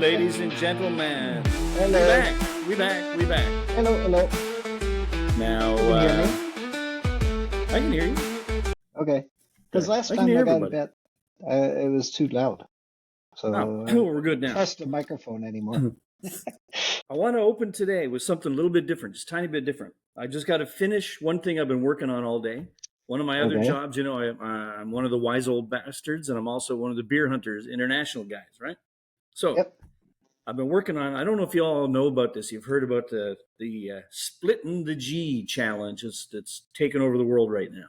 ladies and gentlemen. We Hello. back. We back. We back. Hello, hello. Now, You can hear me? I can hear you. Okay. Because Yeah, last I can time hear I got a everybody. bit, it was too loud. Oh, So I we're good don't now. trust the microphone anymore. I want to open today with something a little bit different, just a tiny bit different. I just got to finish one thing I've been working on all day. One of my other Okay. jobs, I'm one of the wise old bastards, and I'm also one of the beer hunters, international guys, right? So Yep. I've been working on. I don't know if you all know about this. You've heard about the splitting the G challenge. It's taken over the world right now.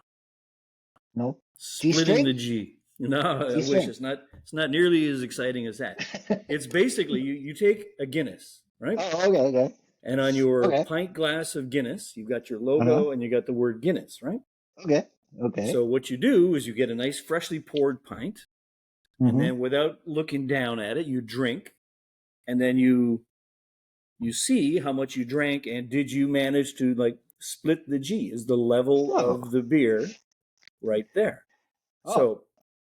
No. Splitting G-string? the G. No, I wish G-string. it's not. It's not nearly as exciting as that. It's basically you take a Guinness, right? Oh, okay, okay. And on your Okay. pint glass of Guinness, you've got your Uh-huh. logo and you got the word Guinness, right? Okay. Okay. So what you do is you get a nice freshly poured pint, and Mm-hmm. then without looking down at it, you drink, and then you see how much you drank, and did you manage to like split the G? Is the level of Oh. the beer right there? Oh. So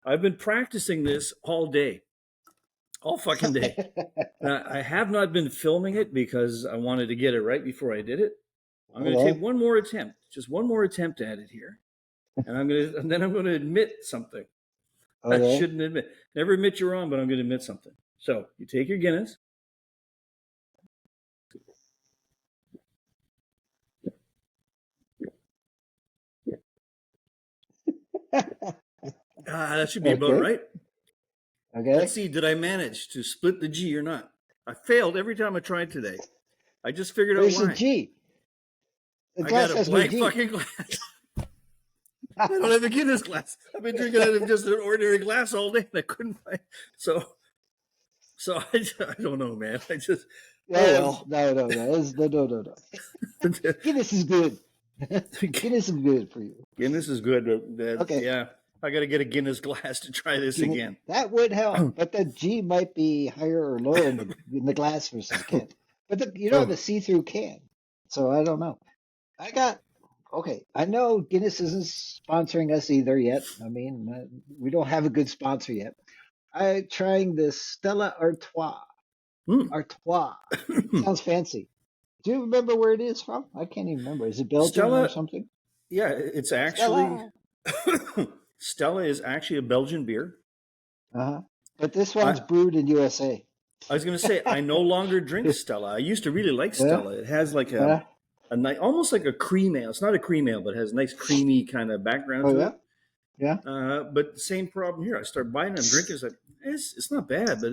I've been practicing this all day, all fucking day. I have not been filming it because I wanted to get it right before I did it. I'm going to take Okay. one more attempt, just one more attempt at it here, and then I'm going to admit something I Okay. shouldn't admit. Never admit you're wrong, but I'm going to admit something. So you take your Guinness. That should be about Okay. right. Let's Okay. see, did I manage to split the G or not? I failed every time I tried today. I just figured out Where's the why. G? The I got glass a has no blank G. fucking glass. I don't have a Guinness glass. I've been drinking out of just an ordinary glass all day, and I couldn't find. So I don't know, man. I just Yes. No, no, no. No, no, no. Guinness is good. Guinness is good for you. Guinness is good, but Okay. yeah, I got to get a Guinness glass to try this Guinness, again. that would help, but the G might be higher or lower in the glass versus can. But the Oh, see-through can. So I don't know. Okay. I know Guinness isn't sponsoring us either yet. I mean, we don't have a good sponsor yet. I'm trying this Stella Artois. hmm. Artois. Sounds fancy. Do you remember where it is from? I can't even remember. Is it Belgium or Stella. something? Yeah, it's actually Stella. Stella is actually a Belgian beer. Uh-huh. But this I one's brewed in USA. I was going to say I no longer drink Stella. I used to really like Yeah. Stella. It has like Uh, a nice, almost like a cream ale. It's not a cream ale, but it has a nice creamy kind of background oh to yeah. it. Yeah. But the same problem here. I start buying it, I'm drinking. It's like it's not bad, but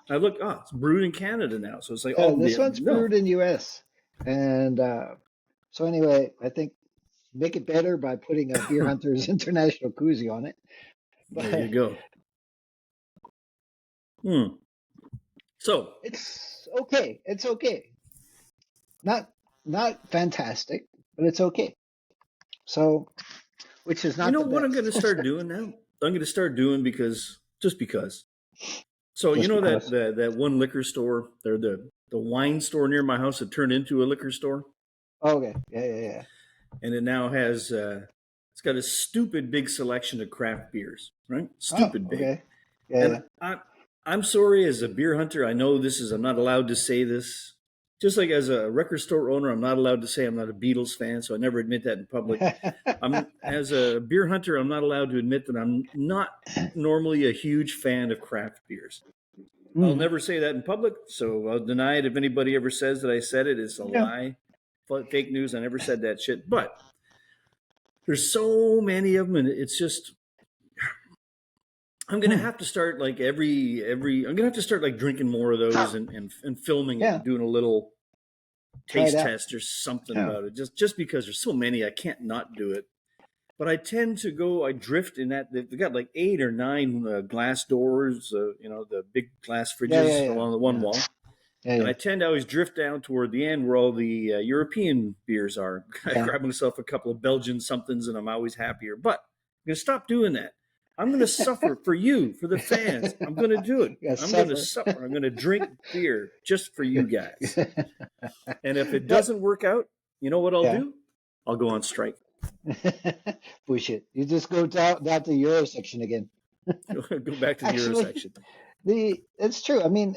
I look, it's brewed in Canada now, so it's like, Yeah, oh this one's no, brewed in US. And so anyway, I think make it better by putting a Beer Hunters International koozie on it. there you But go. Hmm. So it's okay. It's okay. Not not fantastic, but it's okay. So which is you not know the what I'm going to best. start doing now? I'm going to start doing just because. So you Just know that because. that one liquor store, or the wine store near my house that turned into a liquor store, Okay. Yeah, yeah, yeah. and it now has it's got a stupid big selection of craft beers, right? Oh, Stupid big. okay. Yeah, And yeah. I'm sorry, as a beer hunter, I know this is I'm not allowed to say this. Just like as a record store owner, I'm not allowed to say I'm not a Beatles fan, so I never admit that in public. I'm As a beer hunter, I'm not allowed to admit that I'm not normally a huge fan of craft beers. I'll Mhm. never say that in public, so I'll deny it if anybody ever says that I said it. It's a Yeah. lie, fake news. I never said that shit. But there's so many of them, and it's just I'm gonna Hmm. have to start like every I'm gonna have to start like drinking more of those and filming it Yeah. and doing a little Try it taste out. test or something Yeah. about it. Just because there's so many, I can't not do it. But I tend to go, I drift in that they've got like 8 or 9 glass doors, the big glass Yeah, yeah, fridges yeah. along the one Yeah. wall. Yeah, And yeah. I tend to always drift down toward the end where all the European beers are. I Yeah. grab myself a couple of Belgian somethings and I'm always happier. But I'm going to stop doing that. I'm going to suffer for you, for the fans. I'm going to do it. You gotta I'm going to suffer. suffer. I'm going to drink beer just for you guys. And if it Yep. doesn't work out, you know what I'll Yeah. do? I'll go on strike. Bullshit. You just go down to Euro section again. Go back to the Euro Actually, section. it's true. I mean,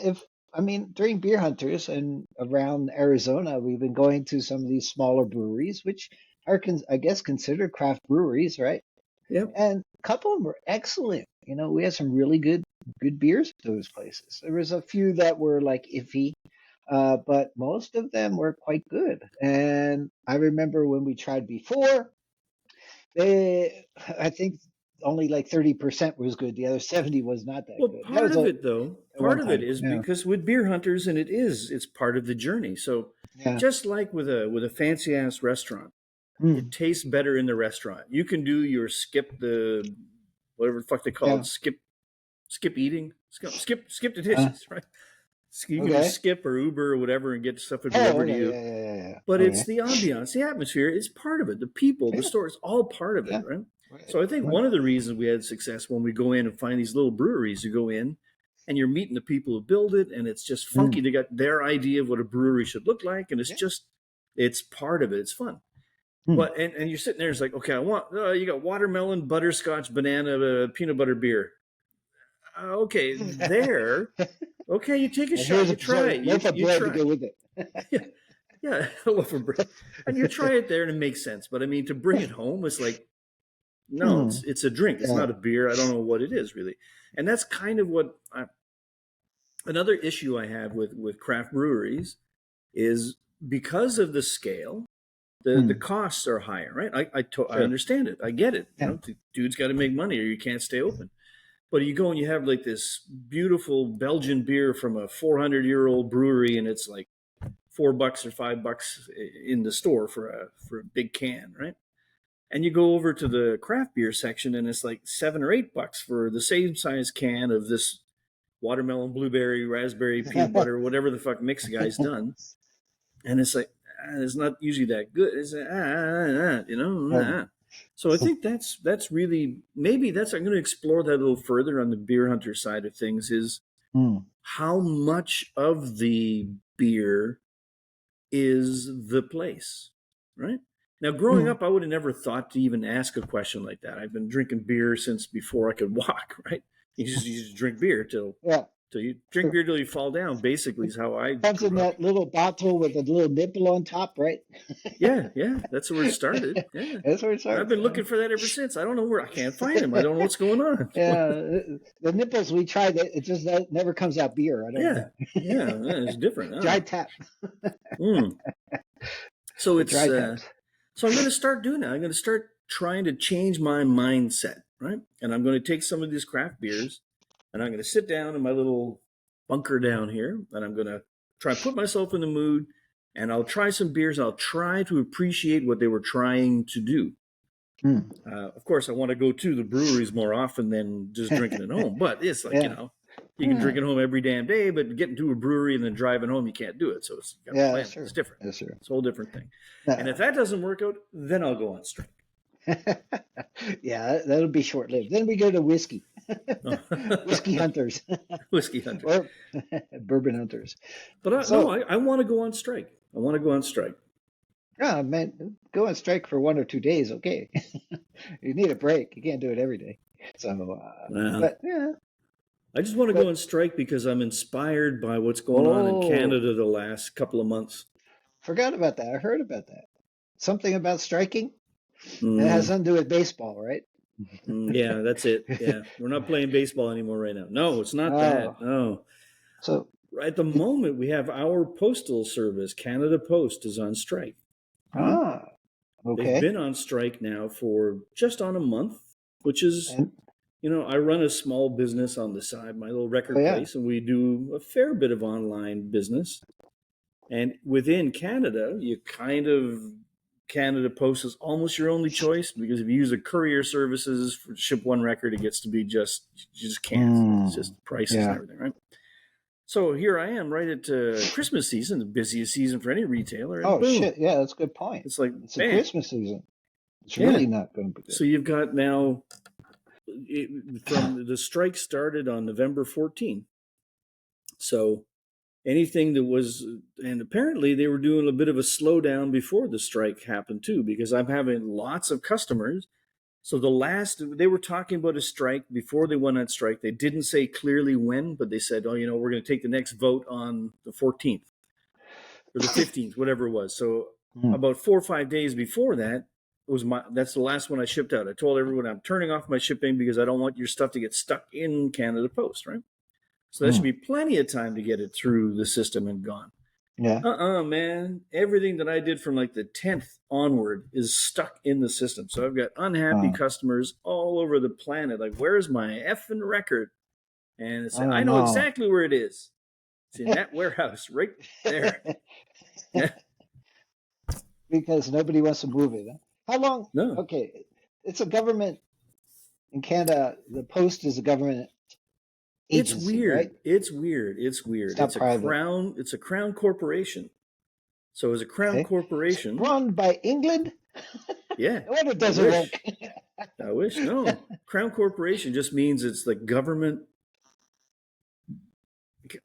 I mean, during Beer Hunters and around Arizona, we've been going to some of these smaller breweries, which are, I guess, considered craft breweries, right? Yep. And a couple of them were excellent. We had some really good beers at those places. There was a few that were like iffy, but most of them were quite good. And I remember when we tried before, I think only like 30% was good. The other 70 was not that Well, good. That was a one part of it time. is Yeah. because with beer hunters, and it's part of the journey. So Yeah. just like with a fancy ass restaurant, it Mm, tastes better in the restaurant. You can do your skip the whatever the fuck they call yeah. it, skip eating, skip the Uh, dishes, right? So you can just okay. skip or Uber or whatever and get stuff Oh, delivered to okay. you. Yeah, yeah, yeah, yeah. But it's Okay. the ambiance, the atmosphere. It's part of it. The people, the Yeah. store, it's all part of it, Yeah. right? Right. So I think Right. one of the reasons we had success when we go in and find these little breweries, you go in and you're meeting the people who build it, and it's just funky. Mm, They got their idea of what a brewery should look like, and yeah. it's part of it. It's fun. Mm. But and you're sitting there, it's like, okay, I want you got watermelon, butterscotch, banana, peanut butter beer. Okay, there. Okay, you take a And shot, here's you try a it, loaf of you bread to try. go with it. Yeah, yeah, a loaf of bread, and you try it there, and it makes sense. But I mean, to bring it home, it's like, no, Hmm. it's a drink. It's Yeah. not a beer. I don't know what it is really, and that's kind of another issue I have with craft breweries is because of the scale, the Hmm. costs are higher, right? I Sure. understand it. I get it. Yeah. The dude's got to make money, or you can't stay open. But you go and you have like this beautiful Belgian beer from a 400-year-old brewery, and it's like $4 or $5 in the store for a big can, right? And you go over to the craft beer section, and it's like $7 or $8 for the same size can of this watermelon, blueberry, raspberry, peanut butter, whatever the fuck mix the guy's done. And it's like, it's not usually that good. It's you Um, know. So I think that's really, maybe that's, I'm going to explore that a little further on the beer hunter side of things, is hmm. how much of the beer is the place, right? Now, growing Hmm. up, I would have never thought to even ask a question like that. I've been drinking beer since before I could walk, right? You just drink beer Yeah. till you drink beer till you fall down. Basically, is how I Comes in grew up. that little bottle with a little nipple on top, right? Yeah, yeah, that's where it started. Yeah, That's where it I've starts. been Yeah. looking for that ever since. I don't know where, I can't find him. I don't know what's going on. Yeah. The nipples we tried, it just never comes out beer. I don't know Yeah, why. yeah, it's different. Dry tap. Mm. So The it's dry taps. so I'm going to start doing that. I'm going to start trying to change my mindset, right? And I'm going to take some of these craft beers, and I'm going to sit down in my little bunker down here, and I'm going to try and put myself in the mood, and I'll try some beers. I'll try to appreciate what they were trying to do. Hmm. Of course, I want to go to the breweries more often than just drinking at home. But it's like, Yeah. you can Yeah. drink at home every damn day, but getting to a brewery and then driving home, you can't do it. So you got to Yeah, plan that's it. It's true. different. That's true. It's a whole different thing. And if Uh, that doesn't work out, then I'll go on strike. yeah, that'll be short lived. Then we go to whiskey. Whiskey hunters Whiskey hunter. or bourbon hunters. But no, So, I want to go on strike. I want to go on strike. yeah, man, go on strike for 1 or 2 days. Okay. You need a break. You can't do it every day. So, Uh, but yeah, I just want to go but on strike because I'm inspired by what's going on in oh, Canada the last couple of months. forgot about that. I heard about that. Something about striking. It has Mm, something to do with baseball, right? yeah, that's it. Yeah, we're not playing baseball anymore right now. No, it's not Oh, that. No. so At the it, moment, we have our postal service, Canada Post, is on strike. Right? ah, They've okay. been on strike now for just on a month, which is, And I run a small business on the side, my little oh record yeah. place, and we do a fair bit of online business. And within Canada, you kind of, Canada Post is almost your only choice, because if you use the courier services for ship one record, it gets to be just, you just can't. It's Mm, just prices and yeah. everything, right? So here I am right at Christmas season, the busiest season for any retailer, and Oh boom, shit. Yeah, that's a good point. it's like It's a bam, Christmas season. It's yeah. really not going to be good. So you've got now, from the strike started on November 14th. So anything that was, and apparently they were doing a bit of a slowdown before the strike happened too, because I'm having lots of customers So they were talking about a strike before they went on strike. They didn't say clearly when, but they said, oh, we're going to take the next vote on the 14th or the 15th, whatever it was. So Hmm. about 4 or 5 days before that, that's the last one I shipped out. I told everyone I'm turning off my shipping because I don't want your stuff to get stuck in Canada Post, right? So that should Hmm. be plenty of time to get it through the system and gone. Yeah. Man. Everything that I did from like the 10th onward is stuck in the system. So I've got unhappy Oh. customers all over the planet. Like, where's my effing record? And it's, Oh I know no. exactly where it is. It's in that warehouse right there. Yeah. Because nobody wants to move it. Huh? How long? No, Okay, it's a government in Canada. The Post is a government it's agency, right? weird. It's weird. It's It's weird. not private. It's a crown corporation. So as a crown Okay, it's corporation, run by England. yeah, No wonder it I doesn't wish. work. I wish. No. Crown corporation just means it's the government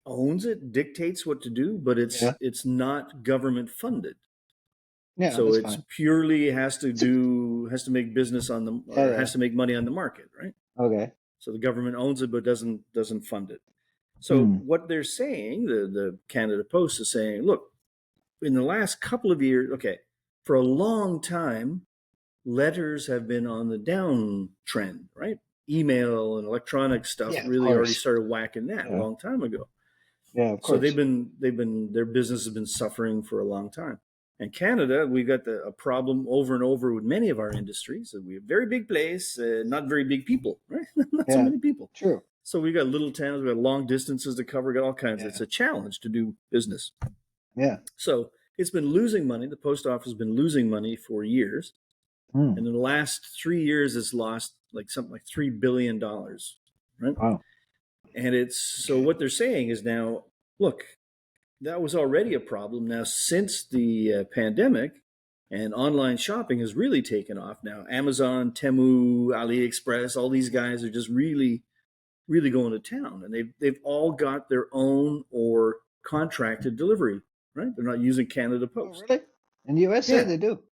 owns it, dictates what to do, but Yeah, it's not government funded. yeah, So that's it's fine. purely It's a, has to make business on the yeah, or yeah. has to make money on the market, right? Okay. So the government owns it but doesn't fund it. So Hmm. what they're saying, the Canada Post is saying, look, in the last couple of years, okay, for a long time, letters have been on the downtrend, right? Email and electronic stuff Yeah, of really already course. started whacking that a Yeah, long time ago. yeah, of So course. their business has been suffering for a long time. And Canada, we've got a problem over and over with many of our industries. We have very big place, not very big people, right? Not so Yeah, many people. true. So we got little towns, we got long distances to cover, got all kinds. It's Yeah, a challenge to do business. yeah. So it's been losing money. The post office has been losing money for years. Hmm. And in the last 3 years, it's lost like something like $3 billion, right? Wow. And it's so what they're saying is now, look, that was already a problem. Now, since the pandemic and online shopping has really taken off, now Amazon, Temu, AliExpress, all these guys are just really, really going to town, and they've all got their own or contracted delivery. Right? They're not using Canada Oh, Post. really? In the USA, Yeah, they do.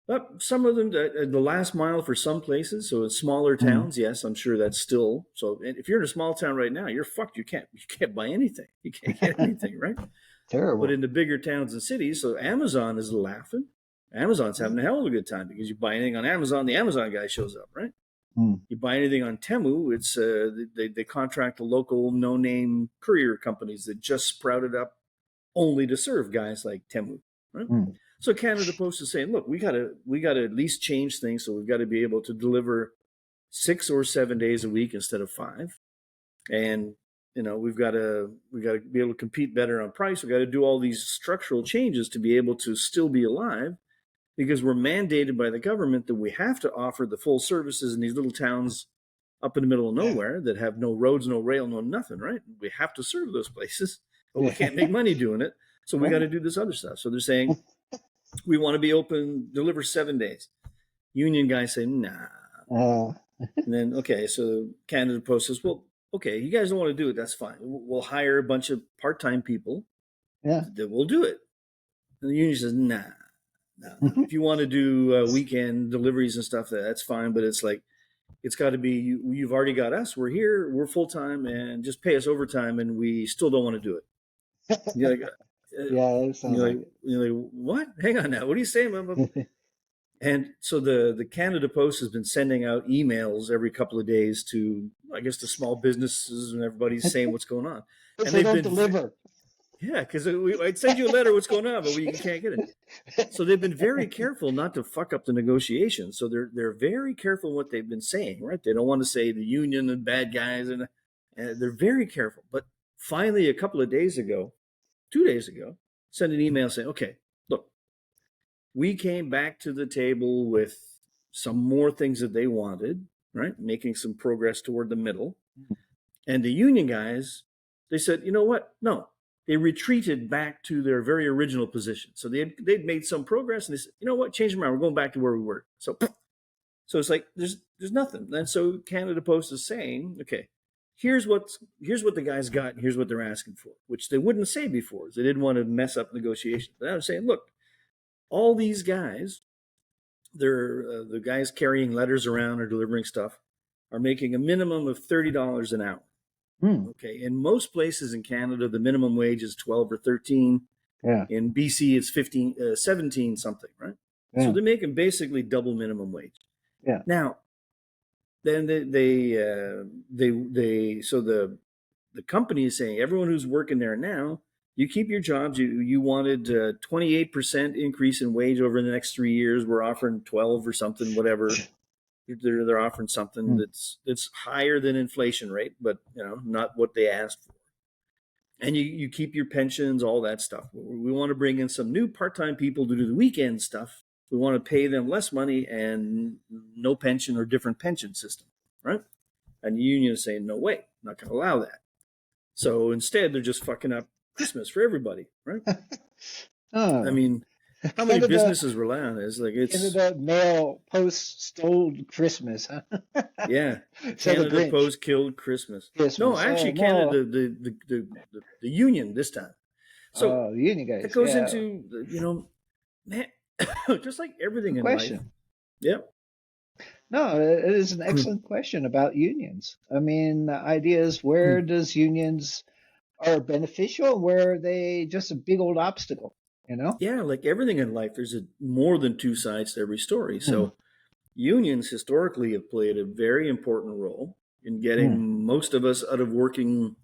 but some of them, the last mile for some places, so in smaller Hmm. towns, yes, I'm sure that's still so. If you're in a small town right now, you're fucked. You can't buy anything. You can't get anything, right? But Terrible. in the bigger towns and cities, so Amazon is laughing. Amazon's Hmm. having a hell of a good time because you buy anything on Amazon, the Amazon guy shows up, right? Hmm. You buy anything on Temu, it's they contract the local no name courier companies that just sprouted up only to serve guys like Temu, right? Hmm. So Canada Post is saying, look, we gotta at least change things, so we've got to be able to deliver 6 or 7 days a week instead of 5, and we've got to be able to compete better on price. We've got to do all these structural changes to be able to still be alive because we're mandated by the government that we have to offer the full services in these little towns up in the middle of Yeah. nowhere that have no roads, no rail, no nothing, right? We have to serve those places, but we can't make Yeah. money doing it. So we got to Right. do this other stuff. So they're saying we want to be open, deliver 7 days. Union guys say, nah. Uh, And then, okay, so Canada Post says, well, okay, you guys don't want to do it. That's fine. We'll hire a bunch of part time people yeah. that will do it. And the union says, nah, no, no. If you want to do weekend deliveries and stuff, that's fine. But it's like, it's got to be, you've already got us. We're here, we're full time, and just pay us overtime. And we still don't want to do it. You're like, Yeah, it sounds like you're like, what? Hang on now. What are you saying? it. And so the Canada Post has been sending out emails every couple of days to, I guess, the small businesses, and everybody's saying what's going on. Because And they they've don't been, deliver. yeah, because I'd send you a letter, what's going on, but we can't get it. So they've been very careful not to fuck up the negotiations. So they're very careful what they've been saying, right? They don't want to say the union and bad guys, and they're very careful. But finally, a couple of days ago, 2 days ago, sent an email saying, okay, look, we came back to the table with some more things that they wanted, right? Making some progress toward the middle. And the union guys, they said, you know what? No, they retreated back to their very original position. So they'd made some progress, and they said, you know what? Change them around. We're going back to where we were. So it's like there's nothing. And so Canada Post is saying, okay, here's what the guys got, and here's what they're asking for, which they wouldn't say before. They didn't want to mess up negotiations. But I was saying, look, all these guys the guys carrying letters around or delivering stuff are making a minimum of $30 an hour. Hmm. Okay, in most places in Canada, the minimum wage is 12 or 13. Yeah. In BC, it's 15, 17 something, right? So Yeah. they're making basically double minimum wage. Yeah. Now, then so the company is saying everyone who's working there now, you keep your jobs. You wanted 28% increase in wage over the next 3 years. We're offering 12 or something, whatever. They're offering something Hmm. that's higher than inflation rate, but not what they asked for. And you keep your pensions, all that stuff. We want to bring in some new part-time people to do the weekend stuff. We want to pay them less money and no pension or different pension system, right? And the union is saying, no way, not going to allow that. So instead, they're just fucking up Christmas for everybody, right? I Oh, mean, how many Canada, businesses rely on this? Like it's, Canada Mail Post stole Christmas, huh? yeah, So the Canada Grinch Post killed Christmas. No, Christmas. Oh actually, no. Canada, the union this time. So Oh, the union that guys. goes Yeah. into, man, just like everything Good in life. question. Yep. No, it is an excellent question about unions. I mean, the idea is where does unions are beneficial and where are they just a big old obstacle, you know? Yeah, like everything in life, there's more than two sides to every story. Hmm. So unions historically have played a very important role in Hmm. getting most of us out of working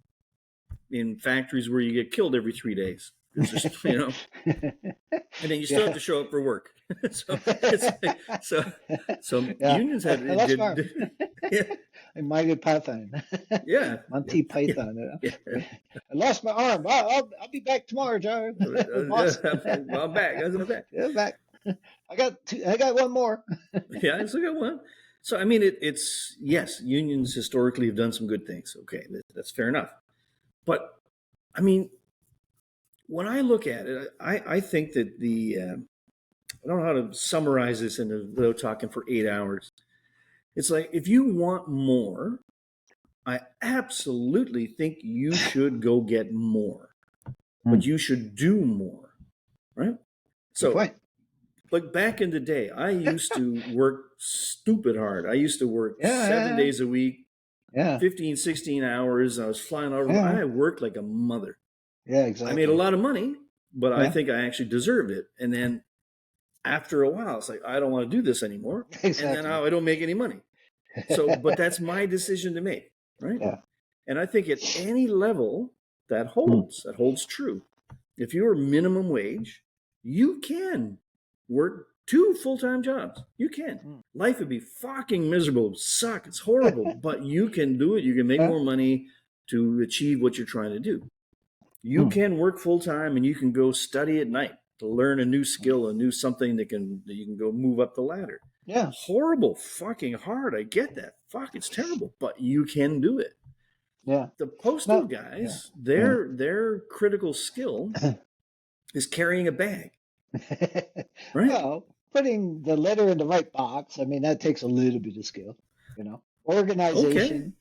in factories where you get killed every 3 days because there's and then you still have Yeah. to show up for work. So it's like, so Yeah. unions I had lost my arm. yeah, In my good Python. yeah, Monty yeah, Python. yeah. I lost my arm. I'll be back tomorrow, Joe. Yeah, Boss. I'm back. I'm back. Yeah, back. I got one more. Yeah, I still got one. So I mean, it's yes, unions historically have done some good things. Okay, that's fair enough. But I mean, when I look at it, I think that I don't know how to summarize this without talking for 8 hours. It's like if you want more, I absolutely think you should go get more, Hmm. but you should do more, right? Good So, point. like back in the day, I used to work stupid hard. I used to work seven Yeah, days a week, yeah, 15, 16 hours. I was flying all over. yeah, I worked like a mother. yeah, I made a exactly. lot of money, but I Yeah, think I actually deserved it. And then after a while, it's like, I don't want to do this anymore. And then exactly. I don't make any money. So, but that's my decision to make, right? Yeah. And I think at any level Hmm. that holds true. If you're minimum wage, you can work two full-time jobs. You can. Hmm. Life would be fucking miserable. It would suck. It's horrible, but you can do it. You can make Yeah. more money to achieve what you're trying to do. You Hmm. can work full-time and you can go study at night to learn a new skill, a new something that you can go move up the ladder. Yeah. Horrible, fucking hard. I get that. Fuck, it's terrible, but you can do it. Yeah. The postal No. Yeah. guys, Yeah. their critical skill is carrying a bag, right? Well, putting the letter in the right box, I mean, that takes a little bit of skill, you know. Okay, Organization,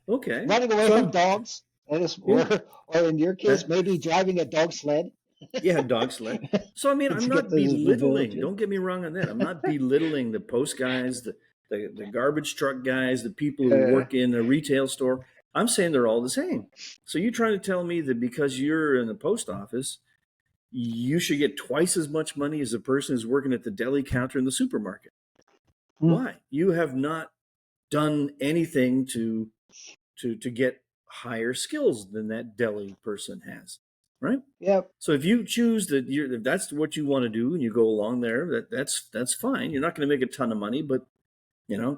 okay. running away So from I'm dogs, that is, yeah, or in your case, that, maybe driving a dog sled yeah, dog sled. So I mean, I'm to get not to the belittling. villages. Don't get me wrong on that. I'm not belittling the post guys, the garbage truck guys, the people who Uh, work in a retail store. I'm saying they're all the same. So you're trying to tell me that because you're in the post office, you should get twice as much money as the person who's working at the deli counter in the supermarket? hmm. Why? You have not done anything to get higher skills than that deli person has, right? Yep. So if you choose if that's what you want to do and you go along there, that's fine. You're not going to make a ton of money, but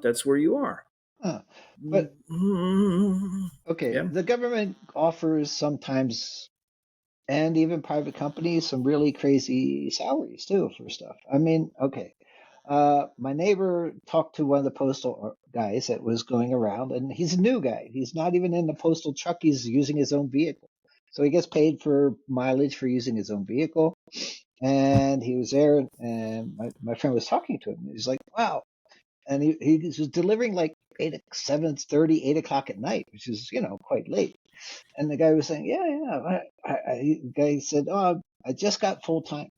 that's where you are. But okay, Yeah. the government offers sometimes, and even private companies, some really crazy salaries too for stuff. I mean, okay, my neighbor talked to one of the postal guys that was going around, and he's a new guy. He's not even in the postal truck. He's using his own vehicle. So he gets paid for mileage for using his own vehicle. And he was there, and my friend was talking to him. He's like, wow. And he was delivering like 7:30, 8 o'clock at night, which is, quite late. And the guy was saying, yeah, yeah. The guy said, oh, I just got full time.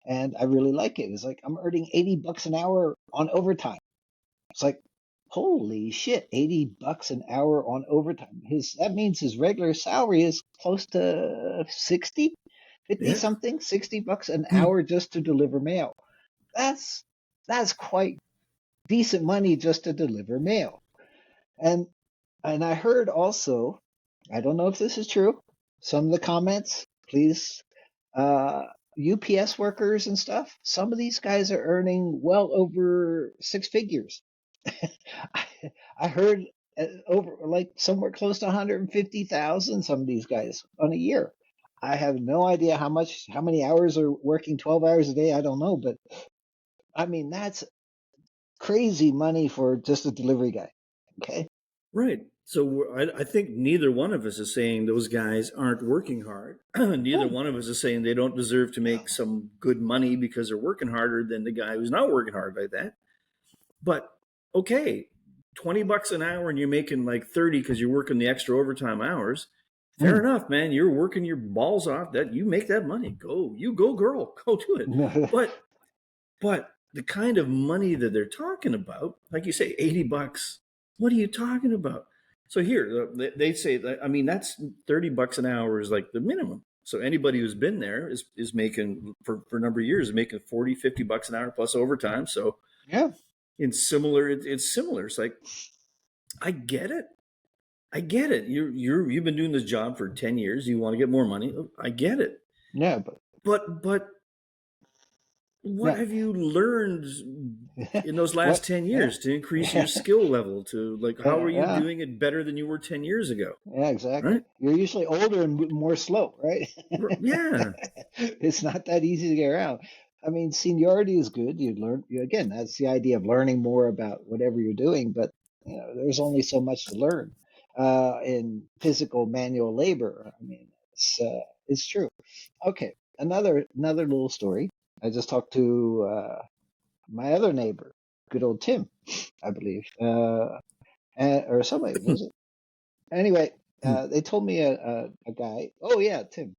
and I really like it. It's like I'm earning $80 an hour on overtime. It's like, holy shit, $80 an hour on overtime. That means his regular salary is close to 60, 50 Yeah. something, $60 an hour just to deliver mail. That's that's quite decent money just to deliver mail. And and I heard also, I don't know if this is true. Some of the comments, please, uh, UPS workers and stuff. Some of these guys are earning well over six figures. I, I heard over like somewhere close to 150,000. Some of these guys on a year. I have no idea how many hours are working 12 hours a day. I don't know, but I mean that's crazy money for just a delivery guy. Okay. Right. So I think neither one of us is saying those guys aren't working hard. Neither No. one of us is saying they don't deserve to make some good money because they're working harder than the guy who's not working hard like that. But okay, $20 an hour and you're making like 30 because you're working the extra overtime hours. Fair Mm. enough, man. You're working your balls off. That you make that money. Go, you go, girl. Go do it. But but the kind of money that they're talking about, like you say, $80. What are you talking about? So here they say that, I mean, that's $30 an hour is like the minimum. So anybody who's been there is making for a number of years is making 40, $50 an hour plus overtime. So Yeah. it's similar. It's like, I get it. I get it. You've been doing this job for 10 years. You want to get more money. I get it. Yeah. But But what yeah. have you learned in those last What? 10 Yeah. years to increase your Yeah. skill level to like how are you Yeah. doing it better than you were 10 years ago? Yeah. Exactly. Right? You're usually older and more slow, right? Yeah. It's not that easy to get around. I mean, seniority is good. You learn, again, that's the idea of learning more about whatever you're doing, but there's only so much to learn in physical manual labor. I mean, it's true. Okay, another little story. I just talked to my other neighbor, good old Tim, I believe, or somebody was it? Anyway, they told me a guy. Oh yeah, Tim.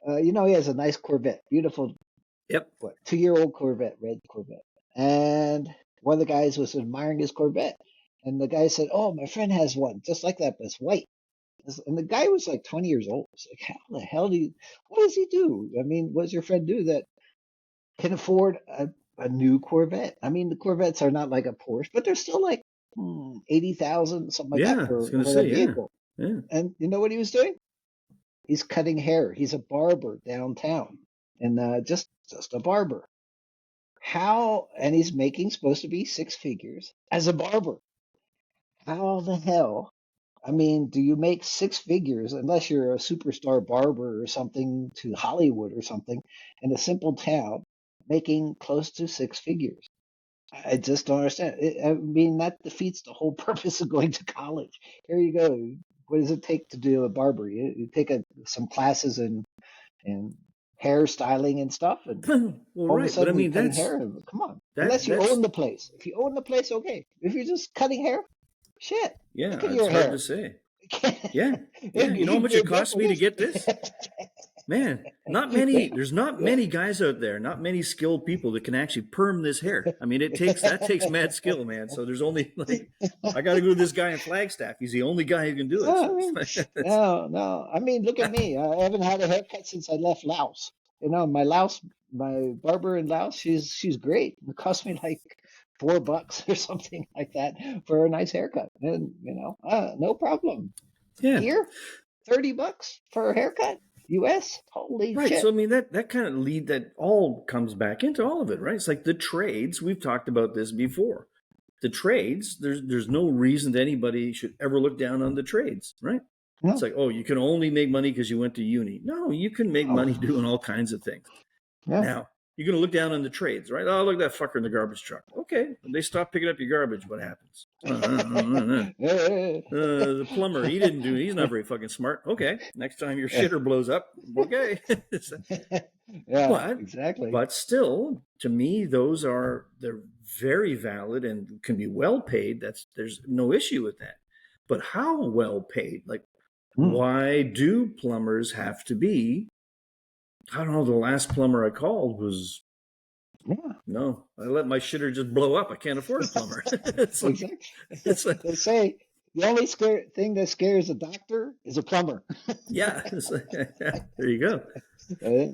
He has a nice Corvette, beautiful, Yep. what, 2-year-old Corvette, red Corvette. And one of the guys was admiring his Corvette. And the guy said, "Oh, my friend has one just like that, but it's white." And the guy was like 20 years old. It's like, how the hell what does he do? I mean, what does your friend do that can afford a new Corvette? I mean, the Corvettes are not like a Porsche, but they're still like 80,000, something like that Yeah. I was gonna for a say, yeah. vehicle. Yeah. And you know what he was doing? He's cutting hair. He's a barber downtown, and just a barber. How? And he's making supposed to be six figures as a barber. How the hell? I mean, do you make six figures unless you're a superstar barber or something to Hollywood or something in a simple town, making close to six figures? I just don't understand. I mean, that defeats the whole purpose of going to college. Here you go. What does it take to do a barber? You take some classes in hairstyling and stuff, and Well, all of a right. But I sudden you're mean cutting hair. Come on, unless you that's own the place. If you own the place, okay. If you're just cutting hair, shit. Look yeah, at it's your hard to hair. say. Yeah. Yeah. You know how You'd much be a it buck cost with me to this. get this? Man, there's not Yeah. many guys out there, not many skilled people that can actually perm this hair. I mean, that takes mad skill, man. So there's only like, I got to go to this guy in Flagstaff. He's the only guy who can do it. No, I So mean, it's no, no. I mean, look at me. I haven't had a haircut since I left Laos. My barber in Laos, she's great. It cost me like $4 or something like that for a nice haircut, and no problem. yeah. Here, $30 for a haircut, U.S. Holy Right. So shit! I mean that kind of that all comes back into all of it, right? It's like the trades. We've talked about this before. The trades, there's no reason that anybody should ever look down on the trades, right? It's No, like, oh, you can only make money because you went to uni. No, you can make no, money doing all kinds of things. yeah. Now, you're going to look down on the trades, right? Oh, look at that fucker in the garbage truck. Okay, when they stop picking up your garbage, what happens? The plumber, he's not very fucking smart. Okay, next time your shitter blows up, okay. Yeah, but exactly. but still, to me, they're very valid and can be well paid. There's no issue with that. But how well paid? Like, Hmm. why do plumbers have to be I don't know. The last plumber I called was Yeah, no. I let my shitter just blow up. I can't afford a plumber. it's like exactly. it's like They say the only thing that scares a doctor is a plumber. yeah. It's like, there you go. Yeah,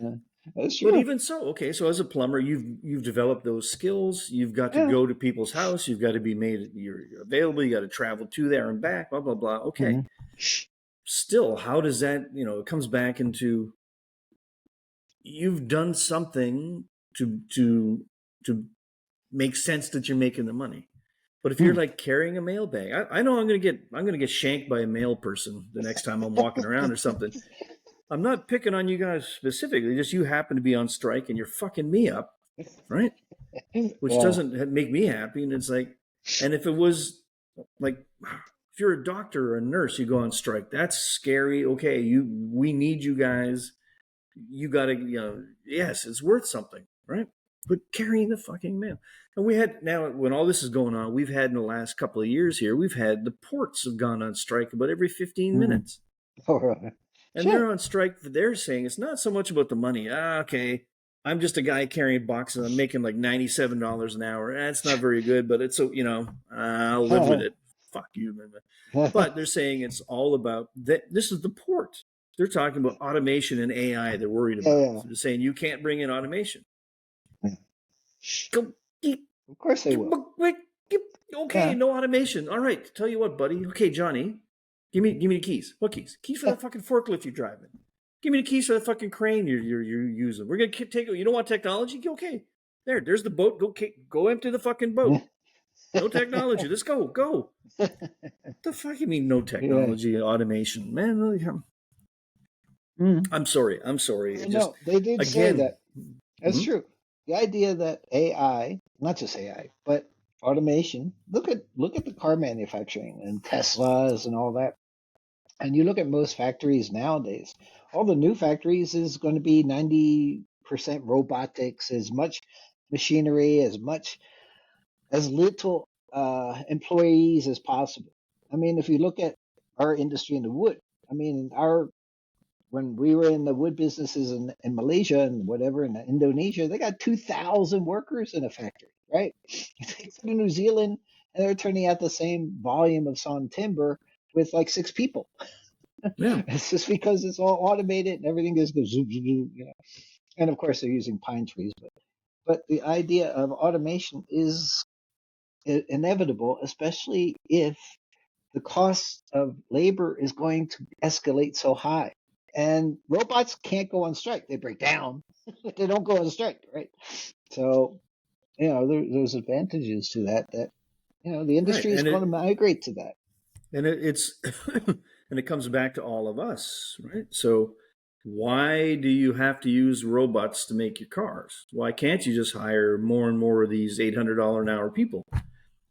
that's But true. even so, okay. So as a plumber, you've developed those skills. You've got to Yeah. go to people's house. You've got to be made. You're available. You got to travel to there and back. Blah blah blah. Okay. Mhm. Still, how does that? It comes back into you've done something to make sense that you're making the money. But if you're Mm. like carrying a mail bag, I know I'm gonna get shanked by a mail person the next time I'm walking around or something. I'm not picking on you guys specifically, just you happen to be on strike and you're fucking me up, right? Which Yeah. doesn't make me happy. And it's like, and if it was like, if you're a doctor or a nurse, you go on strike. That's scary. Okay, we need you guys. You got to, yes, it's worth something, right? But carrying the fucking mail. And we had now when all this is going on, we've had in the last couple of years here, we've had the ports have gone on strike about every 15 Mm. minutes. All right. And Sure. they're on strike. They're saying it's not so much about the money. Okay, I'm just a guy carrying boxes. I'm making like $97 an hour. It's not very good, but it's so I'll live with it. Fuck you, man. But they're saying it's all about that. This is the port. They're talking about automation and AI. They're worried Yeah, about. yeah. So they're saying you can't bring in automation. Yeah. Go, Of course they will. okay, Yeah. no automation. All right, tell you what, buddy. Okay, Johnny, give me the keys. What keys? Keys for that fucking forklift you're driving. Give me the keys for that fucking crane you're using. We're gonna take. You don't want technology? Okay, there's the boat. Go empty the fucking boat. No technology. Let's go. The fuck you mean no Yeah. technology automation, man? Mm. I'm sorry. I It just know they did say again. that. That's Mhm. true. The idea that AI, not just AI, but automation. Look at the car manufacturing and Teslas and all that. And you look at most factories nowadays. All the new factories is going to be 90% robotics, as much machinery, as little employees as possible. I mean, if you look at our industry in the wood, I mean, our when we were in the wood businesses in Malaysia and whatever in Indonesia, they got 2,000 workers in a factory, right? You take to New Zealand, and they're turning out the same volume of sawn timber with like 6 people. Yeah. It's just because it's all automated and everything just goes zoom, zoom, zoom, And of course, they're using pine trees, but the idea of automation is inevitable, especially if the cost of labor is going to escalate so high. And robots can't go on strike; they break down. They don't go on strike, right? So there's advantages to that. That the Right. industry is going to migrate to that. It's and it comes back to all of us, right? So why do you have to use robots to make your cars? Why can't you just hire more and more of these $800 an hour people?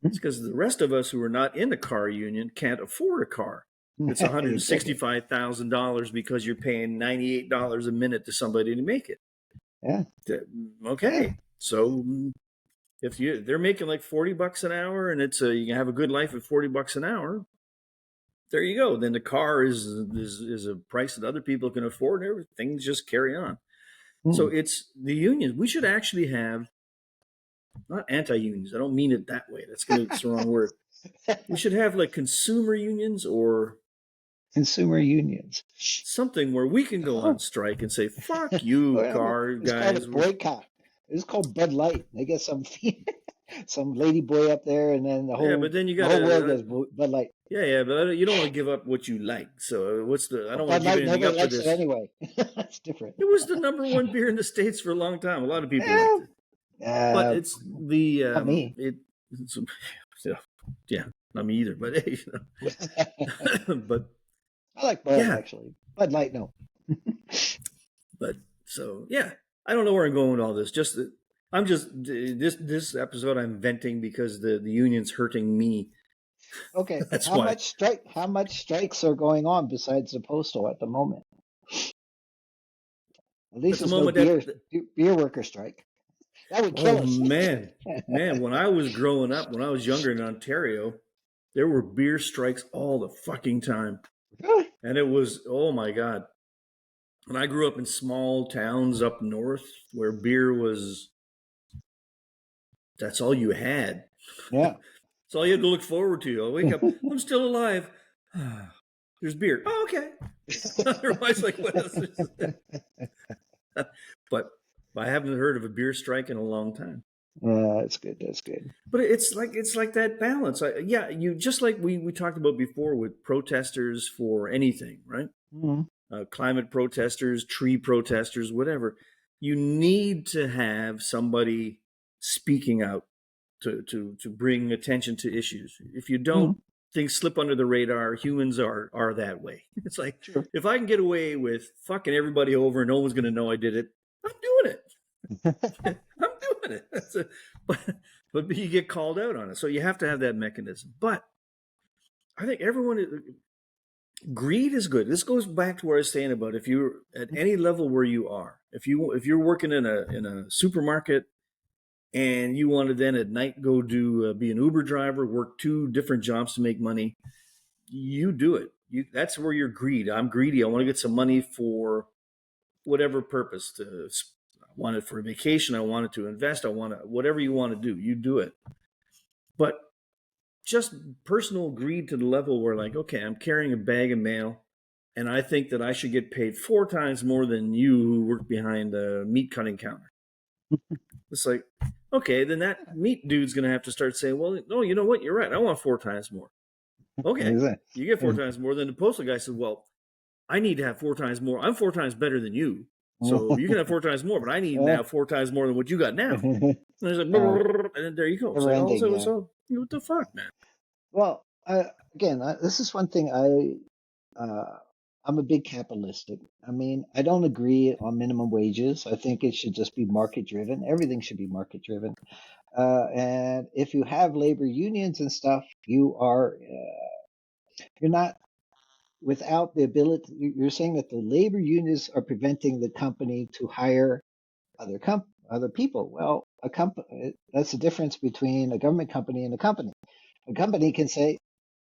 It's because the rest of us who are not in the car union can't afford a car. It's Exactly. $165,000 because you're paying $98 a minute to somebody to make it. Yeah. Yeah. Okay, so if they're making like $40 an hour and you can have a good life at $40 an hour, there you go. Then the car is a price that other people can afford, and things just carry on. So Mm. it's the unions. We should actually have not anti-unions. I don't mean it that way. It's the wrong word. We should have like consumer unions or Consumer unions. something where we can go on Oh, strike and say, "Fuck you, whatever. car It's called a guys." boycott. It's called Bud Light. They get some some lady boy up there, and then the Yeah, but whole then you the whole world gotta. goes Bud Light. Yeah, but you don't want to give up what you like. So what's the? I Well, don't want Bud to give Light anything never up for likes it this. anyway. That's different. It was the number one beer in the states for a long time. A lot of people Yeah, liked it, but it's the not me. it's, yeah, not me either. But but I like Bud yeah, actually. Bud Light, no. but so yeah, I don't know where I'm going with all this. I'm just this episode I'm venting because the union's hurting me. Okay, That's why. How much strikes are going on besides the postal at the moment? At At least the there's no moment that beer worker strike. That would oh kill us. man, when I was growing up, when I was younger in Ontario, there were beer strikes all the fucking time, Really? and it was oh my god. And I grew up in small towns up north where beer was, that's all you had. Yeah. It's all you had to look forward to. I wake up, I'm still alive. There's beer. Oh, okay. Otherwise, like, what else is there? But I haven't heard of a beer strike in a long time. That's good. That's good. But it's like that balance. Yeah, you just like we talked about before with protesters for anything, right? Mm-hmm. Climate protesters, tree protesters, whatever. You need to have somebody speaking out to bring attention to issues. If you Mm-hmm. don't, things slip under the radar. Humans are that way. It's like Sure. if I can get away with fucking everybody over and no one's going to know I did it, I'm doing it. I'm doing it. But you get called out on it, so you have to have that mechanism. But I think greed is good. This goes back to what I was saying about if you're at any level where you are, if you're working in a supermarket and you want to then at night go do be an Uber driver, work 2 different jobs to make money, you do it. That's where you're greed. I'm greedy. I want to get some money for whatever purpose. I want it for a vacation. I want it to invest. I want it, whatever you want to do, you do it. But just personal greed to the level where, like, okay, I'm carrying a bag of mail and I think that I should get paid 4 times more than you who work behind the meat cutting counter. It's like, okay, then that meat dude's going to have to start saying, well, no, you know what? You're right. I want 4 times more. Okay, you get 4 times more. Then the postal guy says, well, I need to have 4 times more. I'm 4 times better than you. So you can have 4 times more, but I need now 4 times more than what you got now. And there's like, and then there you go. Never ending, yeah. So what the fuck, man? Well, again, this is one thing I'm a big capitalistic. I mean, I don't agree on minimum wages. I think it should just be market driven. Everything should be market driven. And if you have labor unions and stuff, you're not without the ability. You're saying that the labor unions are preventing the company to hire other people. Well, a company, that's the difference between a government company and a company. A company can say,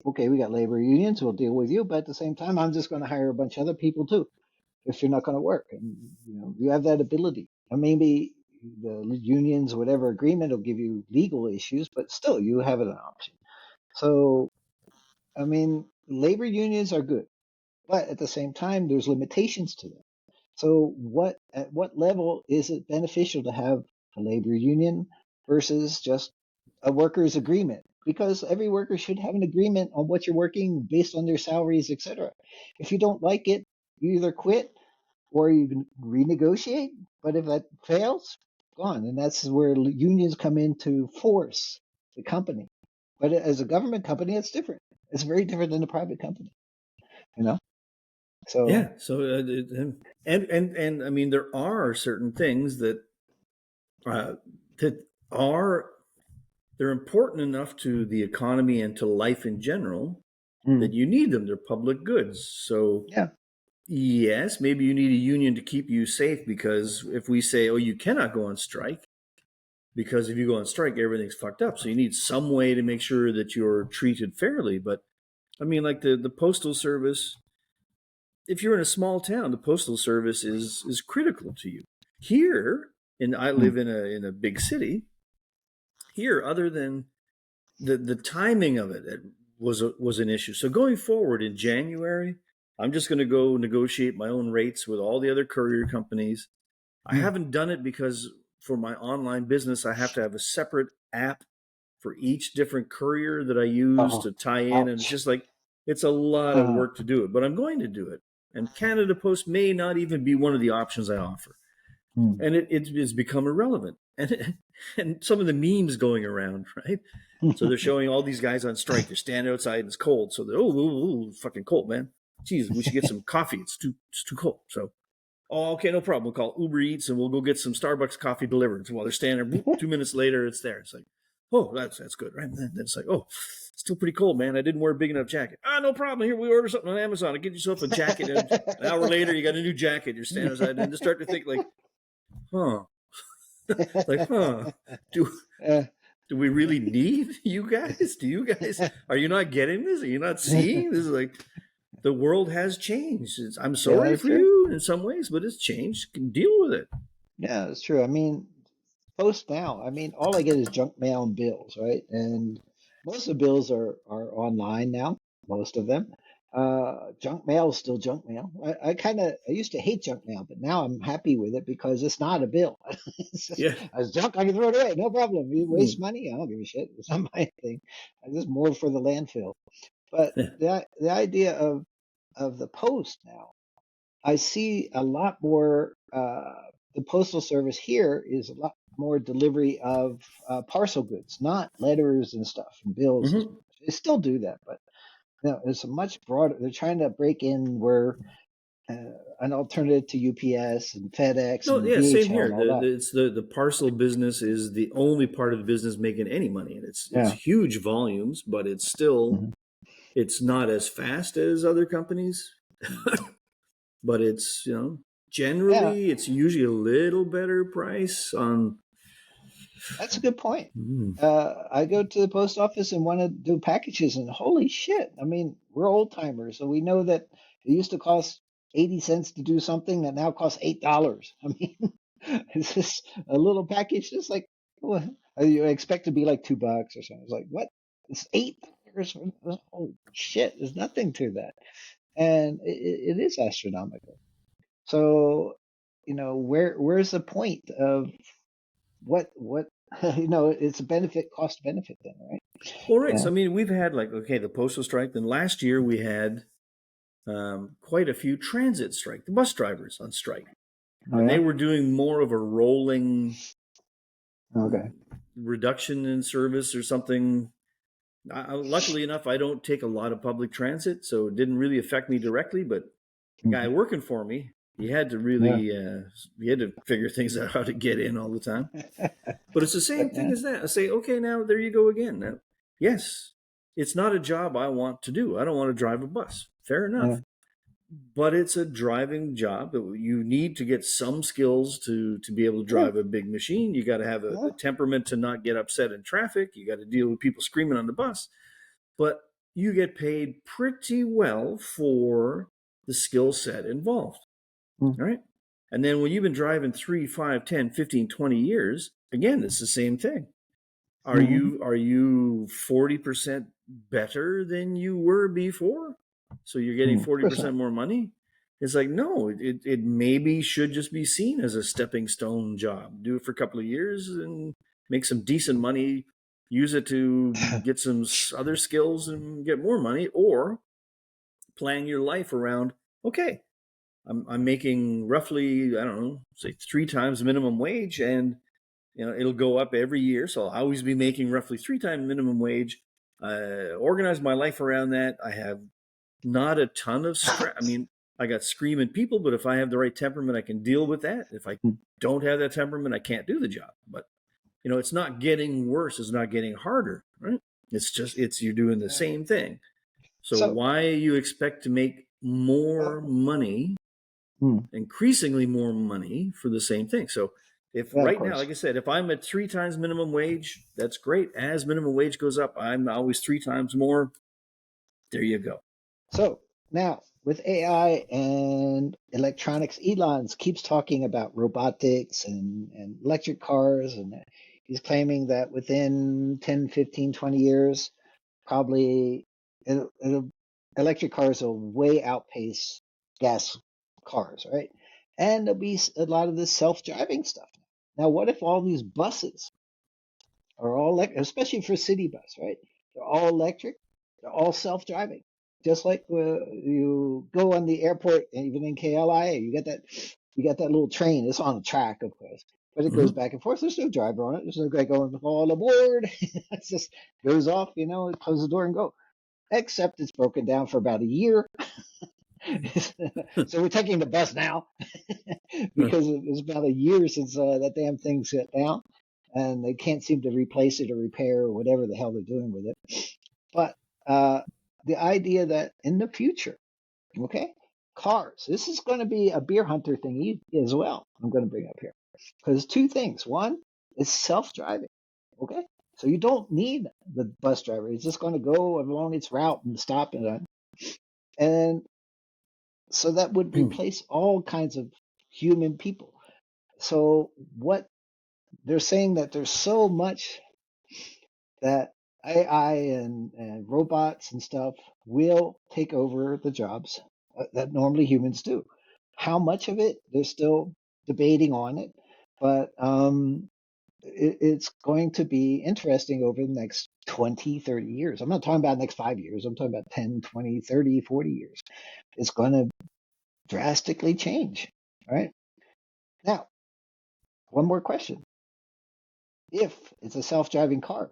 okay, we got labor unions, we'll deal with you, but at the same time, I'm just going to hire a bunch of other people too if you're not going to work. And you have that ability. And maybe the unions, whatever agreement, will give you legal issues, but still, you have an option. So, I mean, labor unions are good, but at the same time, there's limitations to them. So at what level is it beneficial to have a labor union versus just a workers' agreement? Because every worker should have an agreement on what you're working based on their salaries, etc. If you don't like it, you either quit or you can renegotiate. But if that fails, gone. And that's where unions come in to force the company. But as a government company, it's different. It's very different than a private company, you know? So, Yeah. So and I mean, there are certain things uh, that are they're important enough to the economy and to life in general that you need them. They're public goods. So yeah. yes, maybe you need a union to keep you safe because if we say, oh, you cannot go on strike, because if you go on strike, everything's fucked up. So you need some way to make sure that you're treated fairly. But I mean, like the postal service, if you're in a small town, the postal service is critical to you. Here, and I live in a big city. Here, other than the timing of it was an issue. So going forward in January, I'm just going to go negotiate my own rates with all the other courier companies. I haven't done it because for my online business, I have to have a separate app for each different courier that I use Oh, to tie in. And it's ouch. just like, it's a lot of work to do it, but I'm going to do it. And Canada Post may not even be one of the options I offer. And it's become irrelevant. And some of the memes going around, right? So they're showing all these guys on strike. They're standing outside and it's cold. So they're, fucking cold, man. Jeez, we should get some coffee. It's too cold. So, oh, okay, no problem. We'll call Uber Eats and we'll go get some Starbucks coffee delivered. So while they're standing there, 2 minutes later, it's there. It's like, oh, that's good, right? And then it's like, oh, it's still pretty cold, man. I didn't wear a big enough jacket. Ah, no problem. Here, we order something on Amazon. Get yourself a jacket. And an hour later, you got a new jacket. You're standing outside and just start to think like, huh, like, huh, do do we really need you guys? Do you guys, are you not getting this? Are you not seeing this? Is like, the world has changed. I'm Yeah, sorry that's for true. you. true in some ways, but it's changed. You can deal with it. Yeah, it's true. I mean, post now. I mean, all I get is junk mail and bills, right? And most of the bills are online now, most of them. Junk mail is still junk mail. I used to hate junk mail, but now I'm happy with it because it's not a bill. It's just Yeah. it's junk. I can throw it away, no problem. You Hmm. waste money, I don't give a shit. It's not my thing. I just more for the landfill. But the idea of the post now. I see a lot more. The postal service here is a lot more delivery of parcel goods, not letters and stuff and bills as Hmm. much. They still do that, but no, it's a much broader. They're trying to break in where an alternative to UPS and FedEx No, and yeah, same DHL here. and all that. It's the parcel business is the only part of the business making any money, and it's Yeah. huge volumes, but it's still Mhm. it's not as fast as other companies, but it's Yeah, generally it's usually a little better price on. that's a good point. Mm. I go to the post office and want to do packages, and holy shit! I mean, we're old timers, so we know that it used to cost 80 cents to do something that now costs $8. I mean, it's just a little package, just like well, you expect to be like $2 or something. It's like what? It's $8. Oh shit! There's nothing to that, and it is astronomical. So, where's the point of what it's a benefit cost benefit then, right? Well, right. Yeah. So I mean, we've had like okay, the postal strike. Then last year we had quite a few transit strike, the bus drivers on strike, Oh and they yeah. were doing more of a rolling Okay. reduction in service or something. Luckily enough, I don't take a lot of public transit, so it didn't really affect me directly. But the guy Mhm. working for me, he had to Yeah. really, he had to figure things out how to get in all the time. But it's the same thing Yeah. as that. I say, okay, now there you go again. Now, yes, it's not a job I want to do. I don't want to drive a bus. Fair Yeah. enough. But it's a driving job. You need to get some skills to be able to Yeah. drive a big machine. You got to have Yeah. the temperament to not get upset in traffic. You got to deal with people screaming on the bus, but you get paid pretty well for the skill set involved. Mm. All right. And then when you've been driving 3, 5, 10, 15, 20 years, again, it's the same thing. Are Mhm. you 40% better than you were before? So you're getting Of course 40% not. more money? It's like, no, it maybe should just be seen as a stepping stone job. Do it for a couple of years and make some decent money, use it to get some other skills and get more money, or plan your life around, okay, I'm making roughly, I don't know, say 3 times minimum wage, and it'll go up every year, so I'll always be making roughly 3 times minimum wage. Organize my life around that. I have not a ton of stress. I mean, I got screaming people, but if I have the right temperament, I can deal with that. If I Mm. don't have that temperament, I can't do the job. But it's not getting worse. It's not getting harder, right? It's just you're doing the Yeah. same thing. So So, why you expect to make more well, money, mm. increasingly more money for the same thing? So if Yeah, of right now, course. like I said, if I'm at 3 times minimum wage, that's great. As minimum wage goes up, I'm always 3 times more. There you go. So now with AI and electronics, Elon's keeps talking about robotics and electric cars, and he's claiming that within 10, 15, 20 years, probably it'll electric cars will way outpace gas cars, right? And there'll be a lot of this self-driving stuff. Now, what if all these buses are all electric, especially for city bus, right? They're all electric, they're all self-driving. Just like you go on the airport, even in KLIA, you got that little train. It's on a track, of course, but it goes Mm-hmm. back and forth. There's no driver on it. There's no guy going all aboard. It just goes off, it closes the door and go. Except it's broken down for about a year. So we're taking the bus now because it's about a year since that damn thing set down, and they can't seem to replace it or repair or whatever the hell they're doing with it. But uh, the idea that in the future, okay, cars, this is going to be a beer hunter thing as well. I'm going to bring up here because two things. One is self-driving. Okay, so you don't need the bus driver. It's just going to go along its route and stop and So that would replace all kinds of human people. So what they're saying that there's so much that AI and robots and stuff will take over the jobs that normally humans do. How much of it? They're still debating on it, but it's going to be interesting over the next 20, 30 years. I'm not talking about the next 5 years. I'm talking about 10, 20, 30, 40 years. It's going to drastically change. All right. Now, one more question. If it's a self-driving car,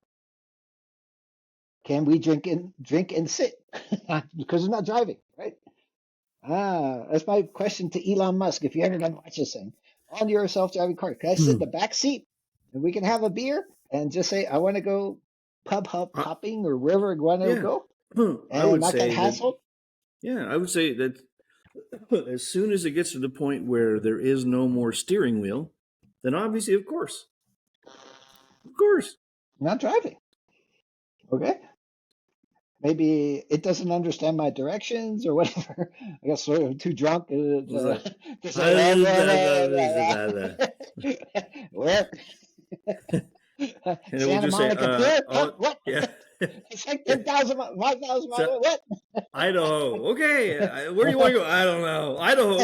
can we drink and sit because it's not driving, right? That's my question to Elon Musk. If you ever gonna watch this thing on your self-driving car, can I sit in the back seat and we can have a beer and just say I want to go pub hopping or wherever I want to Yeah. go I and would not get say that, hassled? yeah, I would say that as soon as it gets to the point where there is no more steering wheel, then obviously, of course. Of course. Not driving. Okay. Maybe it doesn't understand my directions or whatever. I guess sort of too drunk It's like, to say, where? and it will Santa just say, Monica Pier? Huh? oh, What? yeah. It's like 10,000, 5,000 miles. So, What? Idaho. Okay. Where do you want to go? I don't know. Idaho.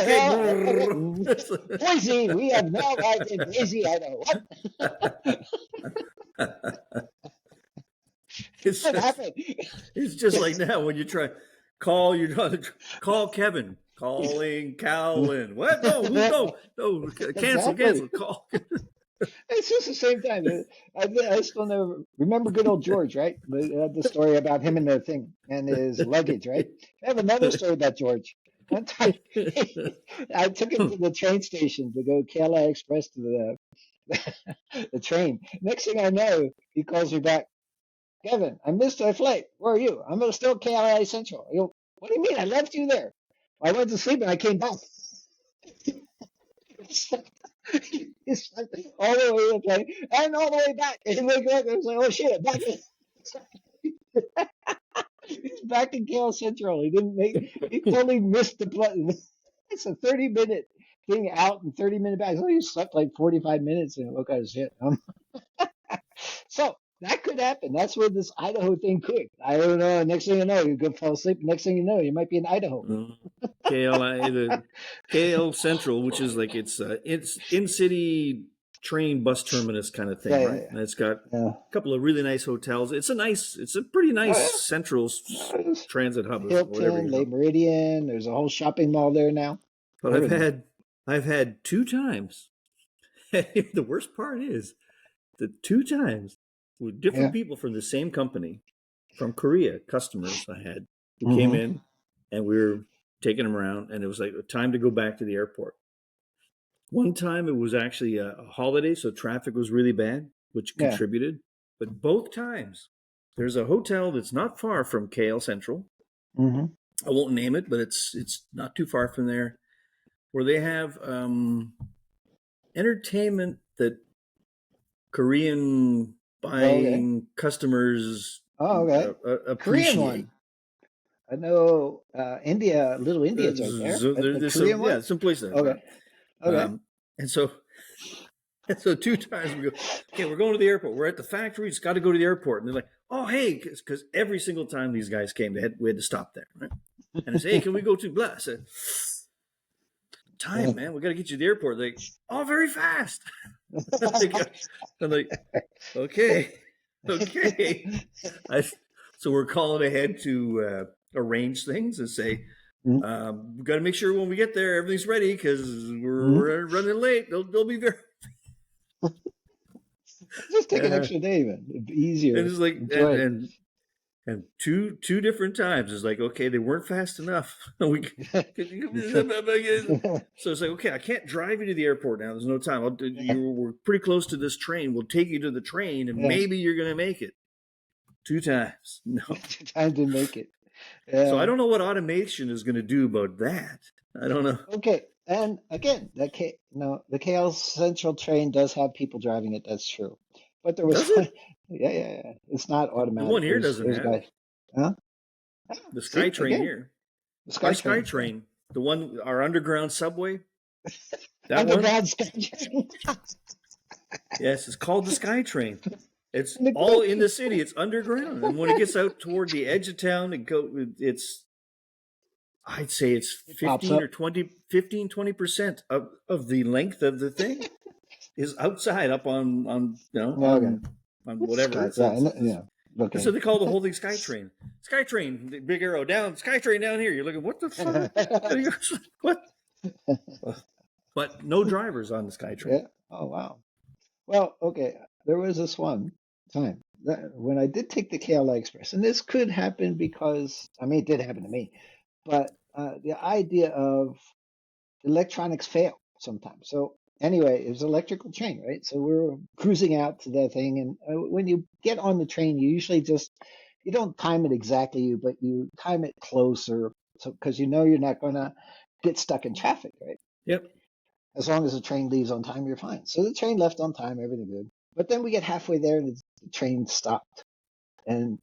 Okay. Boise. We have now arrived in Boise, Idaho. What? It's What just, happened? it's just like now when you try call Kevin. Calling Calvin. What? No. Cancel. Exactly. Call. It's just the same time. I still never remember good old George, right? The story about him and the thing and his luggage, right? I have another story about George. One time, I took him to the train station to go KLI Express to the train. Next thing I know, he calls me back. Kevin, I missed my flight. Where are you? I'm still KLI Central. I go, what do you mean? I left you there. I went to sleep and I came back. It's like all the way to the plane and all the way back. And he wake up and I was like, oh shit, back in. He's back in KL Central. He totally missed the plane. It's a 30-minute thing out and 30-minute back. So he slept like 45 minutes and look at his shit. So that could happen. That's where this Idaho thing could. I don't know. Next thing you know, you could fall asleep. Next thing you know, you might be in Idaho. The KL Central, which is like it's in city train bus terminus kind of thing, Yeah, right? yeah, And it's got yeah. a couple of really nice hotels. It's a pretty nice Oh, central yeah. transit hub or whatever Hilton, you Lake know. Meridian. There's a whole shopping mall there now. But Everything. I've had two times. The worst part is the two times with different Yeah. people from the same company from Korea, customers I had who came Mm-hmm. in and we were taking them around and it was like time to go back to the airport. One time it was actually a holiday, so traffic was really bad, which Yeah. contributed. But both times, there's a hotel that's not far from KL Central. Mm-hmm. I won't name it, but it's not too far from there, where they have entertainment that Korean Oh, okay. buying customers Oh, okay. Korean appreciate. one. I know India, Little India's right there, So but the there's Korean one? some place there. Okay. Okay. And so two times we go, okay, we're going to the airport. We're at the factory. It's got to go to the airport. And they're like, oh, hey, because every single time these guys came, we had to stop there, right? And I say, hey, can we go to blah? I said, time, man. We got to get you to the airport. They're like, oh, very fast. I'm like, okay. So we're calling ahead to arrange things and say, we've got to make sure when we get there, everything's ready because we're running late. They'll be very. Just take an extra day, man. It'd be easier. And it's like, Enjoy it. and two different times, it's like, okay, they weren't fast enough. So it's like, okay, I can't drive you to the airport now. There's no time. We're pretty close to this train. We'll take you to the train, and maybe you're going to make it. Two times, no. 2 times to make it. So I don't know what automation is going to do about that. I don't know. Okay, and again, the KL Central train does have people driving it. That's true, but there was Does it? yeah. It's not The automatic. one here doesn't have guys, huh? the See, SkyTrain again, here. the Our SkyTrain. SkyTrain The one, our underground subway, that one. Underground SkyTrain. Yes, it's called the SkyTrain. It's all Underground. in the city. It's underground, and when it gets out toward the edge of town, it's I'd say it's It pops 15 up. or 20, 15, 20% of the length of the thing is outside up on Okay. on It's whatever. Sky. It's, Yeah. it's, it's Yeah. so Okay. they call the whole thing SkyTrain. SkyTrain, the big arrow down, SkyTrain down here. You're looking, what the fuck? What? But no drivers on the SkyTrain. Yeah. Oh wow. Well, okay. There was this one time that when I did take the KLA Express, and this could happen because I mean it did happen to me, but the idea of electronics fail sometimes. So anyway, it was an electrical train, right? So we were cruising out to that thing, and when you get on the train, you usually just you don't time it exactly, but you time it closer, so because you know you're not going to get stuck in traffic, right? Yep. As long as the train leaves on time, you're fine. So the train left on time, everything good. But then we get halfway there, and the train stopped, and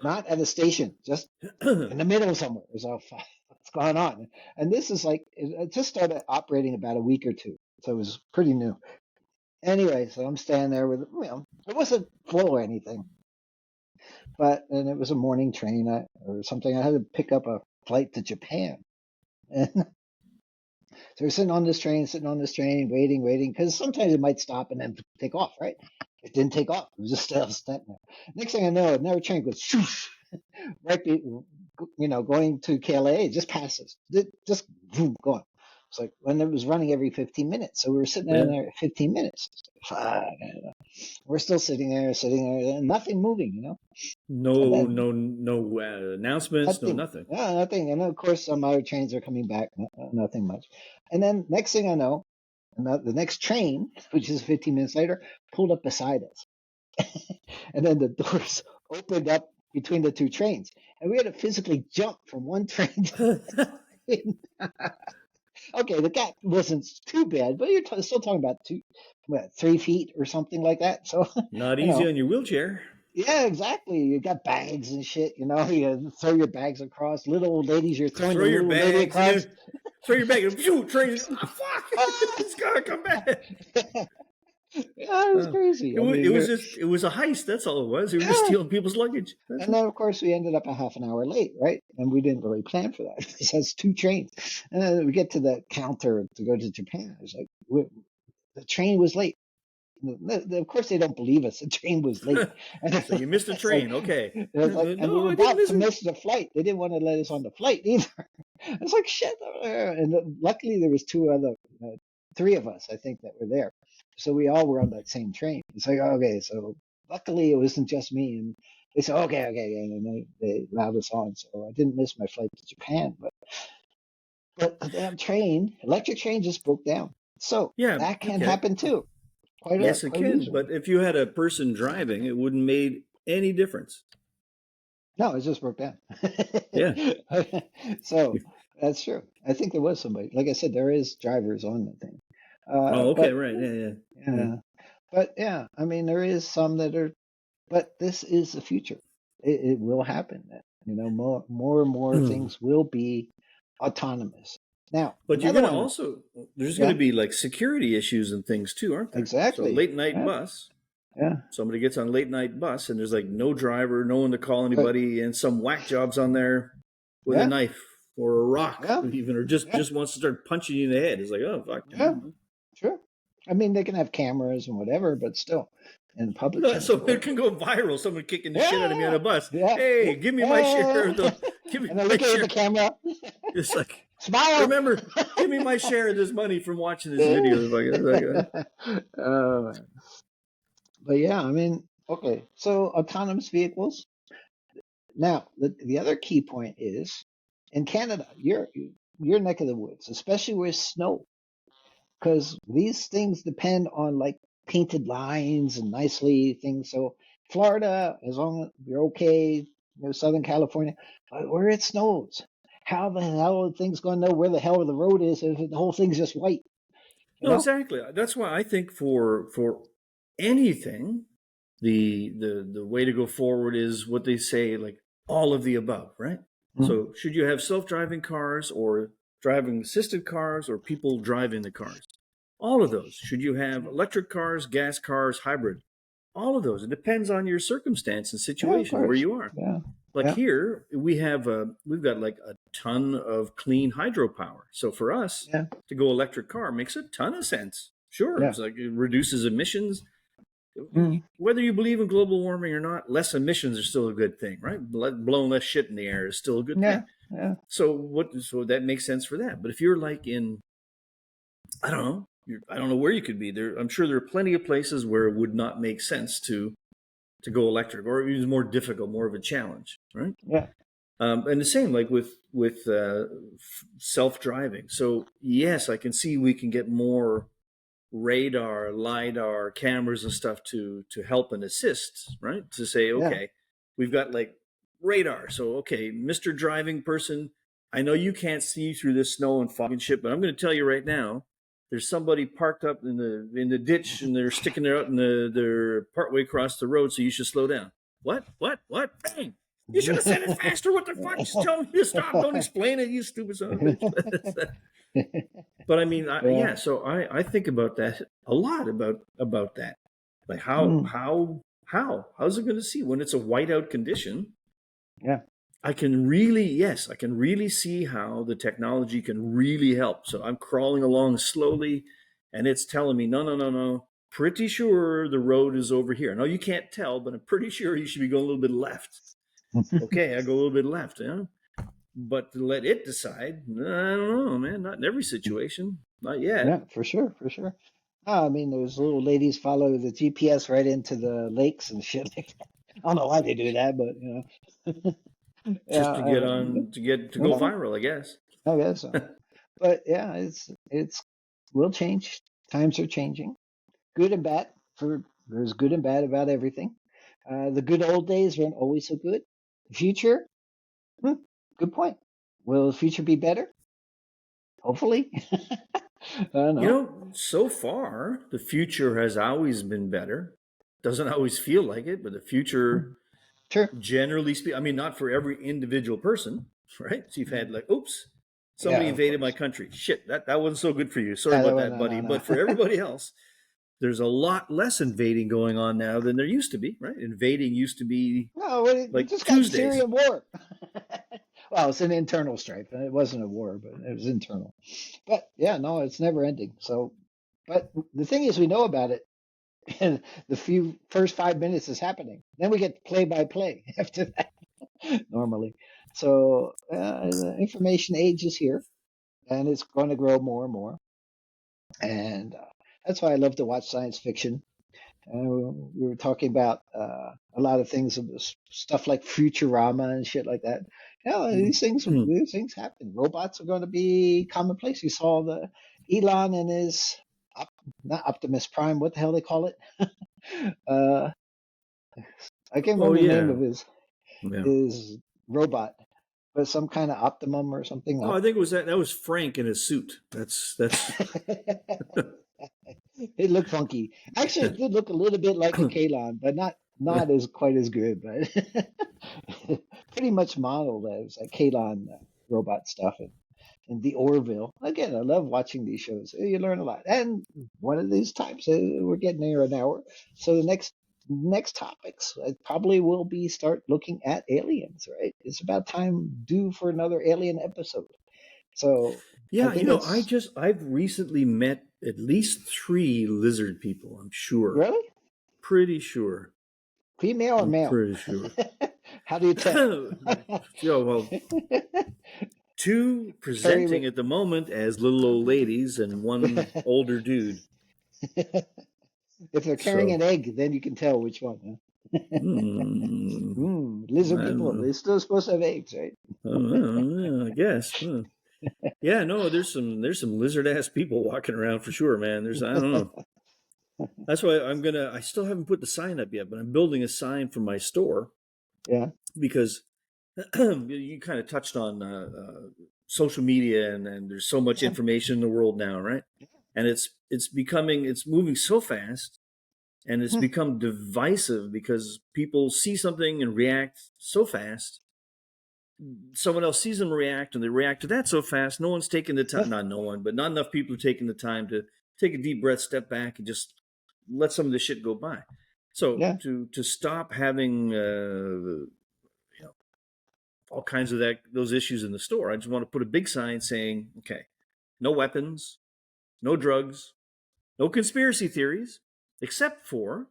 not at a station, just in the middle somewhere. It was all what's going on? And this is like it just started operating about a week or two, so it was pretty new. Anyway, so I'm standing there with it wasn't full or anything, but and it was a morning train or something. I had to pick up a flight to Japan, and so we're sitting on this train, waiting, because sometimes it might stop and then take off, right? It didn't take off. It was just still standing there. Next thing I know, another train goes shoosh, right, going to KLA, it just passes, just boom, going. It's like when it was running every 15 minutes. So we were sitting Yeah. there 15 minutes. Fuck, we're still sitting there, and nothing moving. And No, then no announcements, no nothing, nothing. yeah, nothing. And then, of course, some other trains are coming back, nothing much. And then next thing I know, the next train, which is 15 minutes later, pulled up beside us. And then the doors opened up between the two trains, and we had to physically jump from one train to the okay, the gap wasn't too bad, but you're still talking about 3 feet or something like that. So, Not you easy know, on your wheelchair. yeah, exactly. You got bags and shit. You throw your bags across. Little old ladies, you're throwing Throw the your little lady bags and across. then throw your bag and phew, train. Oh, fuck! It's gotta come back. Yeah, it was Uh, crazy. I it mean, was just it was a heist. That's all it was. They were just yeah. stealing people's luggage. That's And it. then, of course, we ended up a half an hour late, right? And we didn't really plan for that because that's two trains. And then we get to the counter to go to Japan. It's like the train was late. Of course, they don't believe us. The train was late, and So you missed a it's like, train. Okay. and we No, were I didn't about miss to it. miss the flight. They didn't want to let us on the flight either. It's like shit. And luckily, there was three of us, I think, that were there, so we all were on that same train. It's like okay, so luckily it wasn't just me, and they said okay, and they allowed us on, so I didn't miss my flight to Japan. But the damn train, electric train, just broke down. So Yeah. that can Okay. happen too. Yes, it Quite can. easily. But if you had a person driving, it wouldn't made any difference. No, it just broke down. Yeah. So that's true. I think there was somebody. Like I said, there is drivers on the thing. Oh, okay. But Right. Yeah. Yeah. yeah, but yeah, I mean, there is some that are. But this is the future. It will happen. More and more Yeah. things will be autonomous. Now, But you're another going to one. also, there's going to Yeah, be like security issues and things too, aren't there? So exactly. late night Yeah, bus, yeah, somebody gets on late night bus and there's like no driver, no one to call but anybody, and some whack jobs on there with a yeah, knife or a rock yeah, even, or yeah, just wants to start punching you in the head. It's like, oh fuck. yeah. Sure. I mean, they can have cameras and whatever, but still, in public So it transport. can go viral. Someone kicking the shit out of me on Yeah, a bus. yeah, Hey, yeah. give me my share yeah. of the. Give me And they're my looking at the share. camera. It's like, Smile. remember, give me my share of this money from watching this video. Uh, but yeah, I mean, okay. So autonomous vehicles. Now, the other key point is in Canada, your neck of the woods, especially with snow. Because these things depend on like painted lines and nicely things. So Florida, as long as you're okay, Southern California, but where it snows, how the hell are things going to know where the hell the road is if the whole thing's just white? You No, know? exactly. That's why I think for anything, the way to go forward is what they say, like all of the above, right? Mhm. So should you have self driving cars or driving assisted cars, or people driving the cars. All of those. Should you have electric cars, gas cars, hybrid? All of those. It depends on your circumstance and Yeah, of situation where course. you are. Yeah. Like Yeah. here, we've got like a ton of clean hydropower. So for us Yeah. to go electric car makes a ton of sense. Sure, Yeah. it's like it reduces emissions. Mm. Whether you believe in global warming or not, less emissions are still a good thing, right? Blowing less shit in the air is still a good thing. Yeah. Yeah. So that makes sense for that. But if you're like in, I don't know, I don't know where you could be there. I'm sure there are plenty of places where it would not make sense to go electric, or it was more difficult, more of a challenge, right? Yeah. And the same like with self driving. So yes, I can see we can get more radar, lidar, cameras and stuff to help and assist, right? To say, Yeah. okay, we've got like radar. So okay, Mr. Driving person, I know you can't see through this snow and fog and shit, but I'm going to tell you right now, there's somebody parked up in the ditch and they're sticking their out in they're partway across the road, so you should slow down. What? Bang! You should have said it faster. What the fuck? Just tell me to stop. Don't explain it, you stupid son of a bitch. But I mean, Yeah. yeah. So I think about that a lot about that. Like Mm. how's it going to see when it's a whiteout condition? Yeah. I can really see how the technology can really help. So I'm crawling along slowly, and it's telling me, no, no, no, no. Pretty sure the road is over here. No, you can't tell, but I'm pretty sure you should be going a little bit left. Okay, I go a little bit left. Yeah. But to let it decide, I don't know, man. Not in every situation. Not Yeah, yet. for sure, for sure. I mean, those little ladies follow the GPS right into the lakes and shit like that. I don't know why they do that, but yeah, Just to get on, to go well, viral, I guess. I guess so. But yeah, it's will change. Times are changing, good and bad. There's good and bad about everything. The good old days weren't always so good. The future, hmm, good point. Will the future be better? Hopefully. I don't You know. know, so far, the future has always been better. Doesn't always feel like it, but the future, Hmm, sure. generally speaking, I mean, not for every individual person, right? So you've had like, oops, somebody Yeah, of invaded my course. country. Shit, that wasn't so good for you. Sorry Yeah, that about was that, no, buddy. no, no. But for everybody else, there's a lot less invading going on now than there used to be, right? Invading used to be No, we like just got Tuesdays. Syrian war. Well, it's an internal strife. It wasn't a war, but it was internal. But yeah, no, it's never ending. So, but the thing is, we know about it, and the few first 5 minutes is happening. Then we get play by play after that, normally. So, the information age is here, and it's going to grow more and more. And that's why I love to watch science fiction. We were talking about a lot of things, stuff like Futurama and shit like that. Yeah, these things happen. Robots are going to be commonplace. You saw the Elon and his not Optimus Prime. What the hell they call it? Uh, I can't Oh remember the name yeah, of yeah. his robot, but some kind of Optimum or something. Oh, I think it was that was Frank in his suit. That's It looked funky. Actually, it did look a little bit like a Kalon, but not as quite as good. But pretty much modeled as a Kalon robot stuff and the Orville. Again, I love watching these shows. You learn a lot. And one of these times, we're getting near an hour. So the next topics probably will be start looking at aliens. Right? It's about time due for another alien episode. So I yeah. think it's I've recently met at least three lizard people. I'm sure, really pretty sure. female or I'm male. pretty sure. How do you tell? Yeah, well, two Carry presenting with. at the moment as little old ladies and one older dude. If they're carrying So, an egg, then you can tell which one. Huh? hmm, I Lizard don't people, know. they're still supposed to have eggs, right? Yeah, I guess. Huh. Yeah, no, there's some lizard ass people walking around for sure, man. I don't know. That's why I still haven't put the sign up yet, but I'm building a sign for my store Yeah. because you kind of touched on social media and there's so much Yeah. information in the world now, right? And it's moving so fast and it's Hmm. become divisive because people see something and react so fast someone else sees them react and they react to that so fast. No one's taking the time, not no one, but not enough people are taking the time to take a deep breath, step back, and just let some of this shit go by. So Yeah. to stop having all kinds of those issues in the store, I just want to put a big sign saying, okay, no weapons, no drugs, no conspiracy theories, except for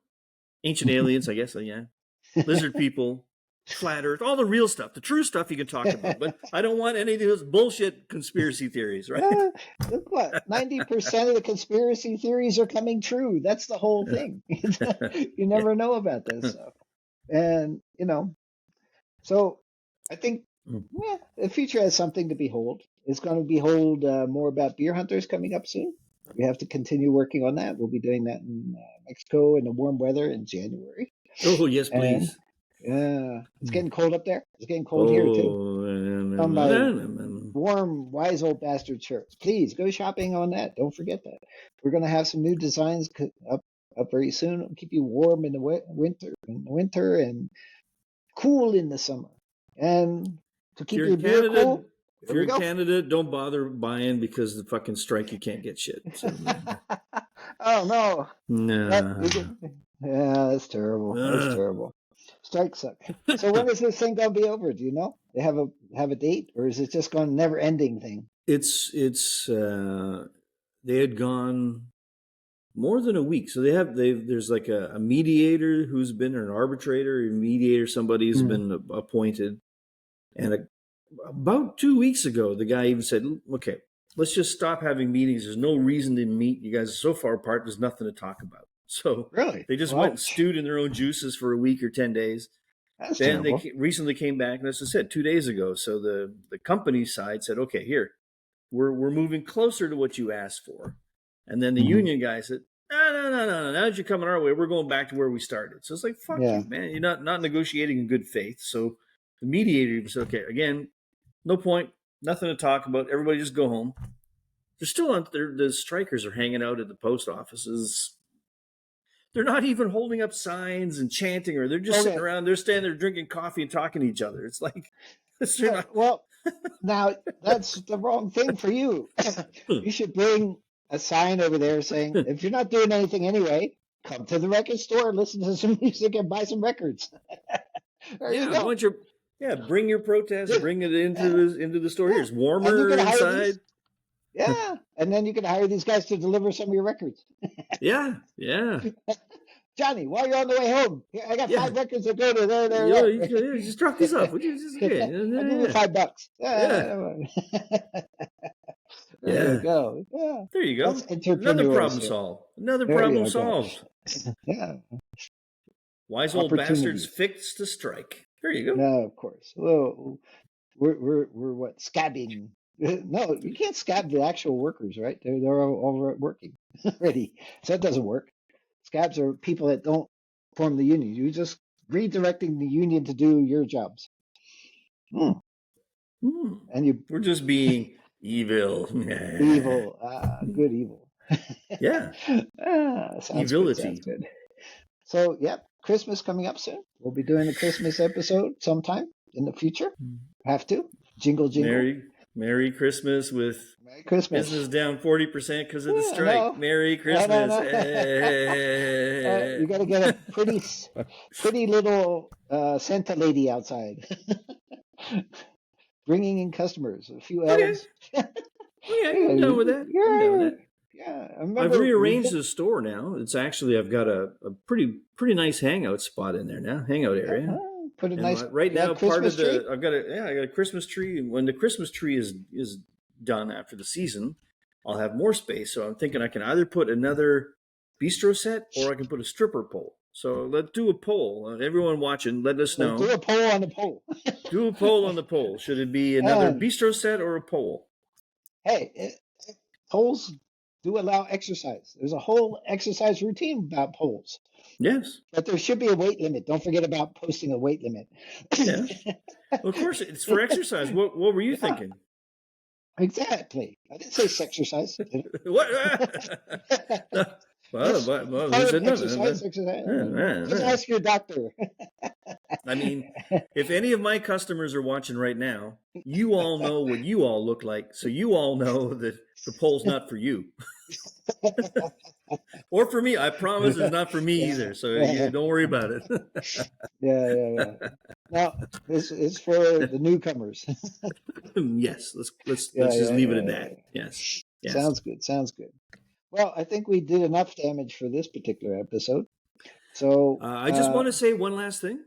ancient aliens, I guess. Yeah, lizard people, flat Earth, all the real stuff, the true stuff you can talk about. But I don't want any of those bullshit conspiracy theories, right? Look what 90% of the conspiracy theories are coming true. That's the whole thing. You Yeah. never know about this stuff. And, so I think the future has something to behold. It's going to behold more about beer hunters coming up soon. We have to continue working on that. We'll be doing that in Mexico in the warm weather in January. Oh, yes, And please. it's getting cold up there. It's getting cold here too. Oh, Come by warm, wise old bastard shirts. Please go shopping on that. Don't forget that. We're going to have some new designs up very soon. It'll keep you warm in the winter and cool in the summer. And to keep your beer cool, if you're in Canada, don't bother buying because the fucking strike, you can't get shit. So. Oh no. No. Yeah, that's terrible. That's terrible. Strikes suck. So when is this thing gonna be over? Do you know? They have a date, or is it just going never ending thing? It's they had gone more than a week. So there's like a mediator who's been an arbitrator, a mediator, somebody who's been appointed. And about 2 weeks ago, the guy even said, okay, let's just stop having meetings. There's no reason to meet. You guys are so far apart. There's nothing to talk about. So really, they just went and stewed in their own juices for a week or 10 days. That's then terrible. They recently came back, and as I said, 2 days ago. So the company side said, okay, here, we're moving closer to what you asked for. And then the union guy said, no. Now that you're coming our way, we're going back to where we started. So it's like, fuck you, man. You're not negotiating in good faith. So the mediator said, okay, again, no point, nothing to talk about. Everybody just go home. They're still on. The strikers are hanging out at the post offices. They're not even holding up signs and chanting, or they're just sitting around. They're standing there drinking coffee and talking to each other. It's like, well, now that's the wrong thing for you. You should bring a sign over there saying, if you're not doing anything anyway, come to the record store, listen to some music, and buy some records. There you go. Bring your protest, bring it into the store. Here's warmer inside. And then you can hire these guys to deliver some of your records. Yeah. Johnny, while you're on the way home, I got 5 records that go to there. You just drop these off. Would you just, I'll give you $5. There you go. Yeah. There you go. Another problem solved. Another problem solved. Yeah. Wise old bastards fixed the strike. There you go. No, of course. Well, we're what, scabbing? No, you can't scab the actual workers, right? They're all working already, so that doesn't work. Scabs are people that don't form the union. You just redirecting the union to do your jobs. And we're just being evil. Evil, good evil. Yeah. Evility. Sounds good. So, Christmas coming up soon. We'll be doing a Christmas episode sometime in the future. Have to. Jingle, jingle. Merry Christmas with Merry Christmas. Business down 40% because of the strike. No. Merry Christmas. No. You got to get a pretty little Santa lady outside. Bringing in customers. A few elves. I'm done with that. Yeah, I've rearranged the store now. It's actually, I've got a pretty nice hangout spot in there now, hangout area. Put a nice right now. Part of tree? I got a Christmas tree. When the Christmas tree is done after the season, I'll have more space. So I'm thinking I can either put another bistro set or I can put a stripper pole. So let's do a poll. Everyone watching, let us know. Do a poll on the poll. Do a poll on the poll. Should it be another bistro set or a pole? Hey, polls do allow exercise. There's a whole exercise routine about polls. Yes. But there should be a weight limit. Don't forget about posting a weight limit. Yeah. Well, of course, it's for exercise. What were you thinking? Exactly. I didn't say sexercise. What? Well, exercise. Just ask your doctor. I mean, if any of my customers are watching right now, you all know what you all look like. So you all know that the poll's not for you. Or for me. I promise it's not for me Yeah, either. So you don't worry about it. yeah. No, it's for the newcomers. Yes, let's just leave it at Yeah. that. Yes. Yes. Sounds good. Sounds good. Well, I think we did enough damage for this particular episode. So, I just want to say one last thing.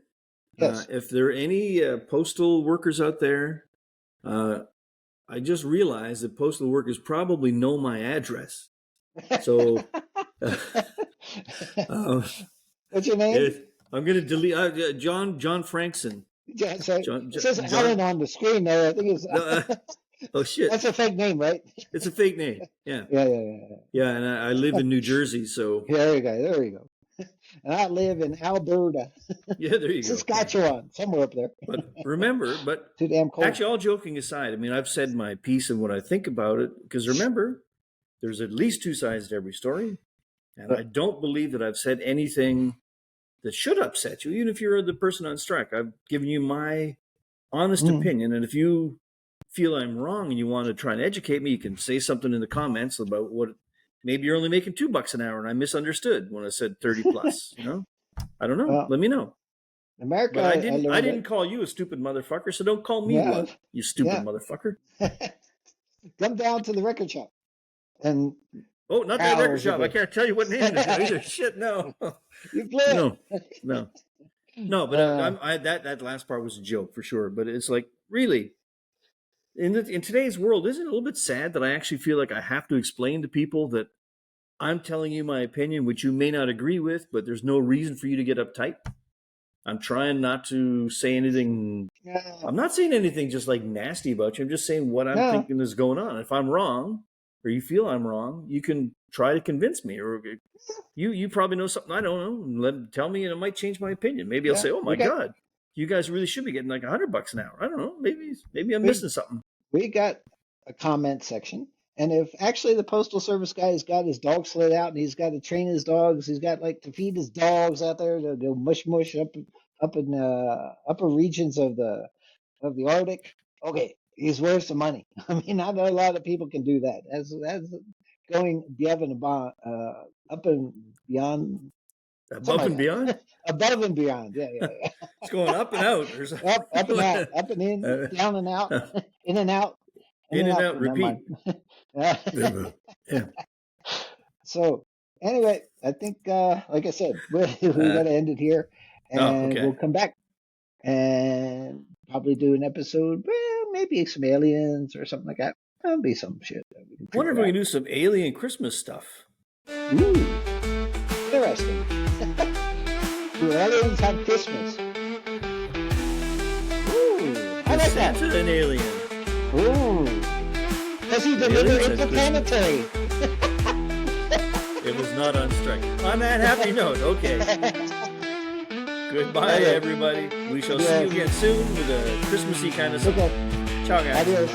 yes. If there are any postal workers out there, I just realized that postal workers probably know my address. So, What's your name? I'm going to delete John Frankson. Yeah, so John, it says John, Alan on the screen there. I think it's. Oh shit! That's a fake name, right? It's a fake name. Yeah. Yeah. Yeah, and I live in New Jersey, so. There you go. And I live in Alberta. Yeah, there you go. Saskatchewan, somewhere up there. But remember, Too damn cold. Actually, all joking aside, I mean, I've said my piece and what I think about it. Because remember, there's at least two sides to every story, and I don't believe that I've said anything that should upset you, even if you're the person on strike. I've given you my honest opinion, and if you feel I'm wrong and you want to try and educate me, you can say something in the comments about what. Maybe you're only making $2 an hour, and I misunderstood when I said 30 plus. I don't know. Well, let me know. America, but I didn't call you a stupid motherfucker, so don't call me one, you stupid motherfucker. Come down to the record shop. And not that record shop. I can't tell you what name it is either. Shit, no. You play No, but that last part was a joke for sure. But it's like, really, in today's world, isn't it a little bit sad that I actually feel like I have to explain to people that I'm telling you my opinion, which you may not agree with, but there's no reason for you to get uptight? I'm trying not to say anything. I'm not saying anything just like nasty about you. I'm just saying what I'm thinking is going on. If I'm wrong, or you feel I'm wrong, you can try to convince me, or you probably know something I don't know. Tell me, and it might change my opinion. Maybe I'll say, "Oh my God, you guys really should be getting like $100 an hour." I don't know. Maybe I'm missing something. We got a comment section. And if actually the Postal Service guy has got his dog sled out and he's got to train his dogs, he's got like to feed his dogs out there to go mush up in upper regions of the Arctic. Okay, he's worth some money. I mean, I know a lot of people can do that. That's going above and beyond, up and beyond. Above and beyond? Above and beyond, yeah. It's going up and out. Up and out, up and in, down and out, in and out. In and out, repeat. Yeah. So anyway, I think, like I said, we got to end it here, and we'll come back and probably do an episode. Well, maybe some aliens or something like that. That'll be some shit. I wonder if we can do some alien Christmas stuff. Ooh, interesting. Do aliens have Christmas? Ooh, I like that. Santa an alien. Ooh. Does he deliver interplanetary? It was not on strike. On that happy note, okay. Goodbye, everybody. We shall see you again soon with a Christmassy kind of stuff. Okay. Ciao, guys. Adios.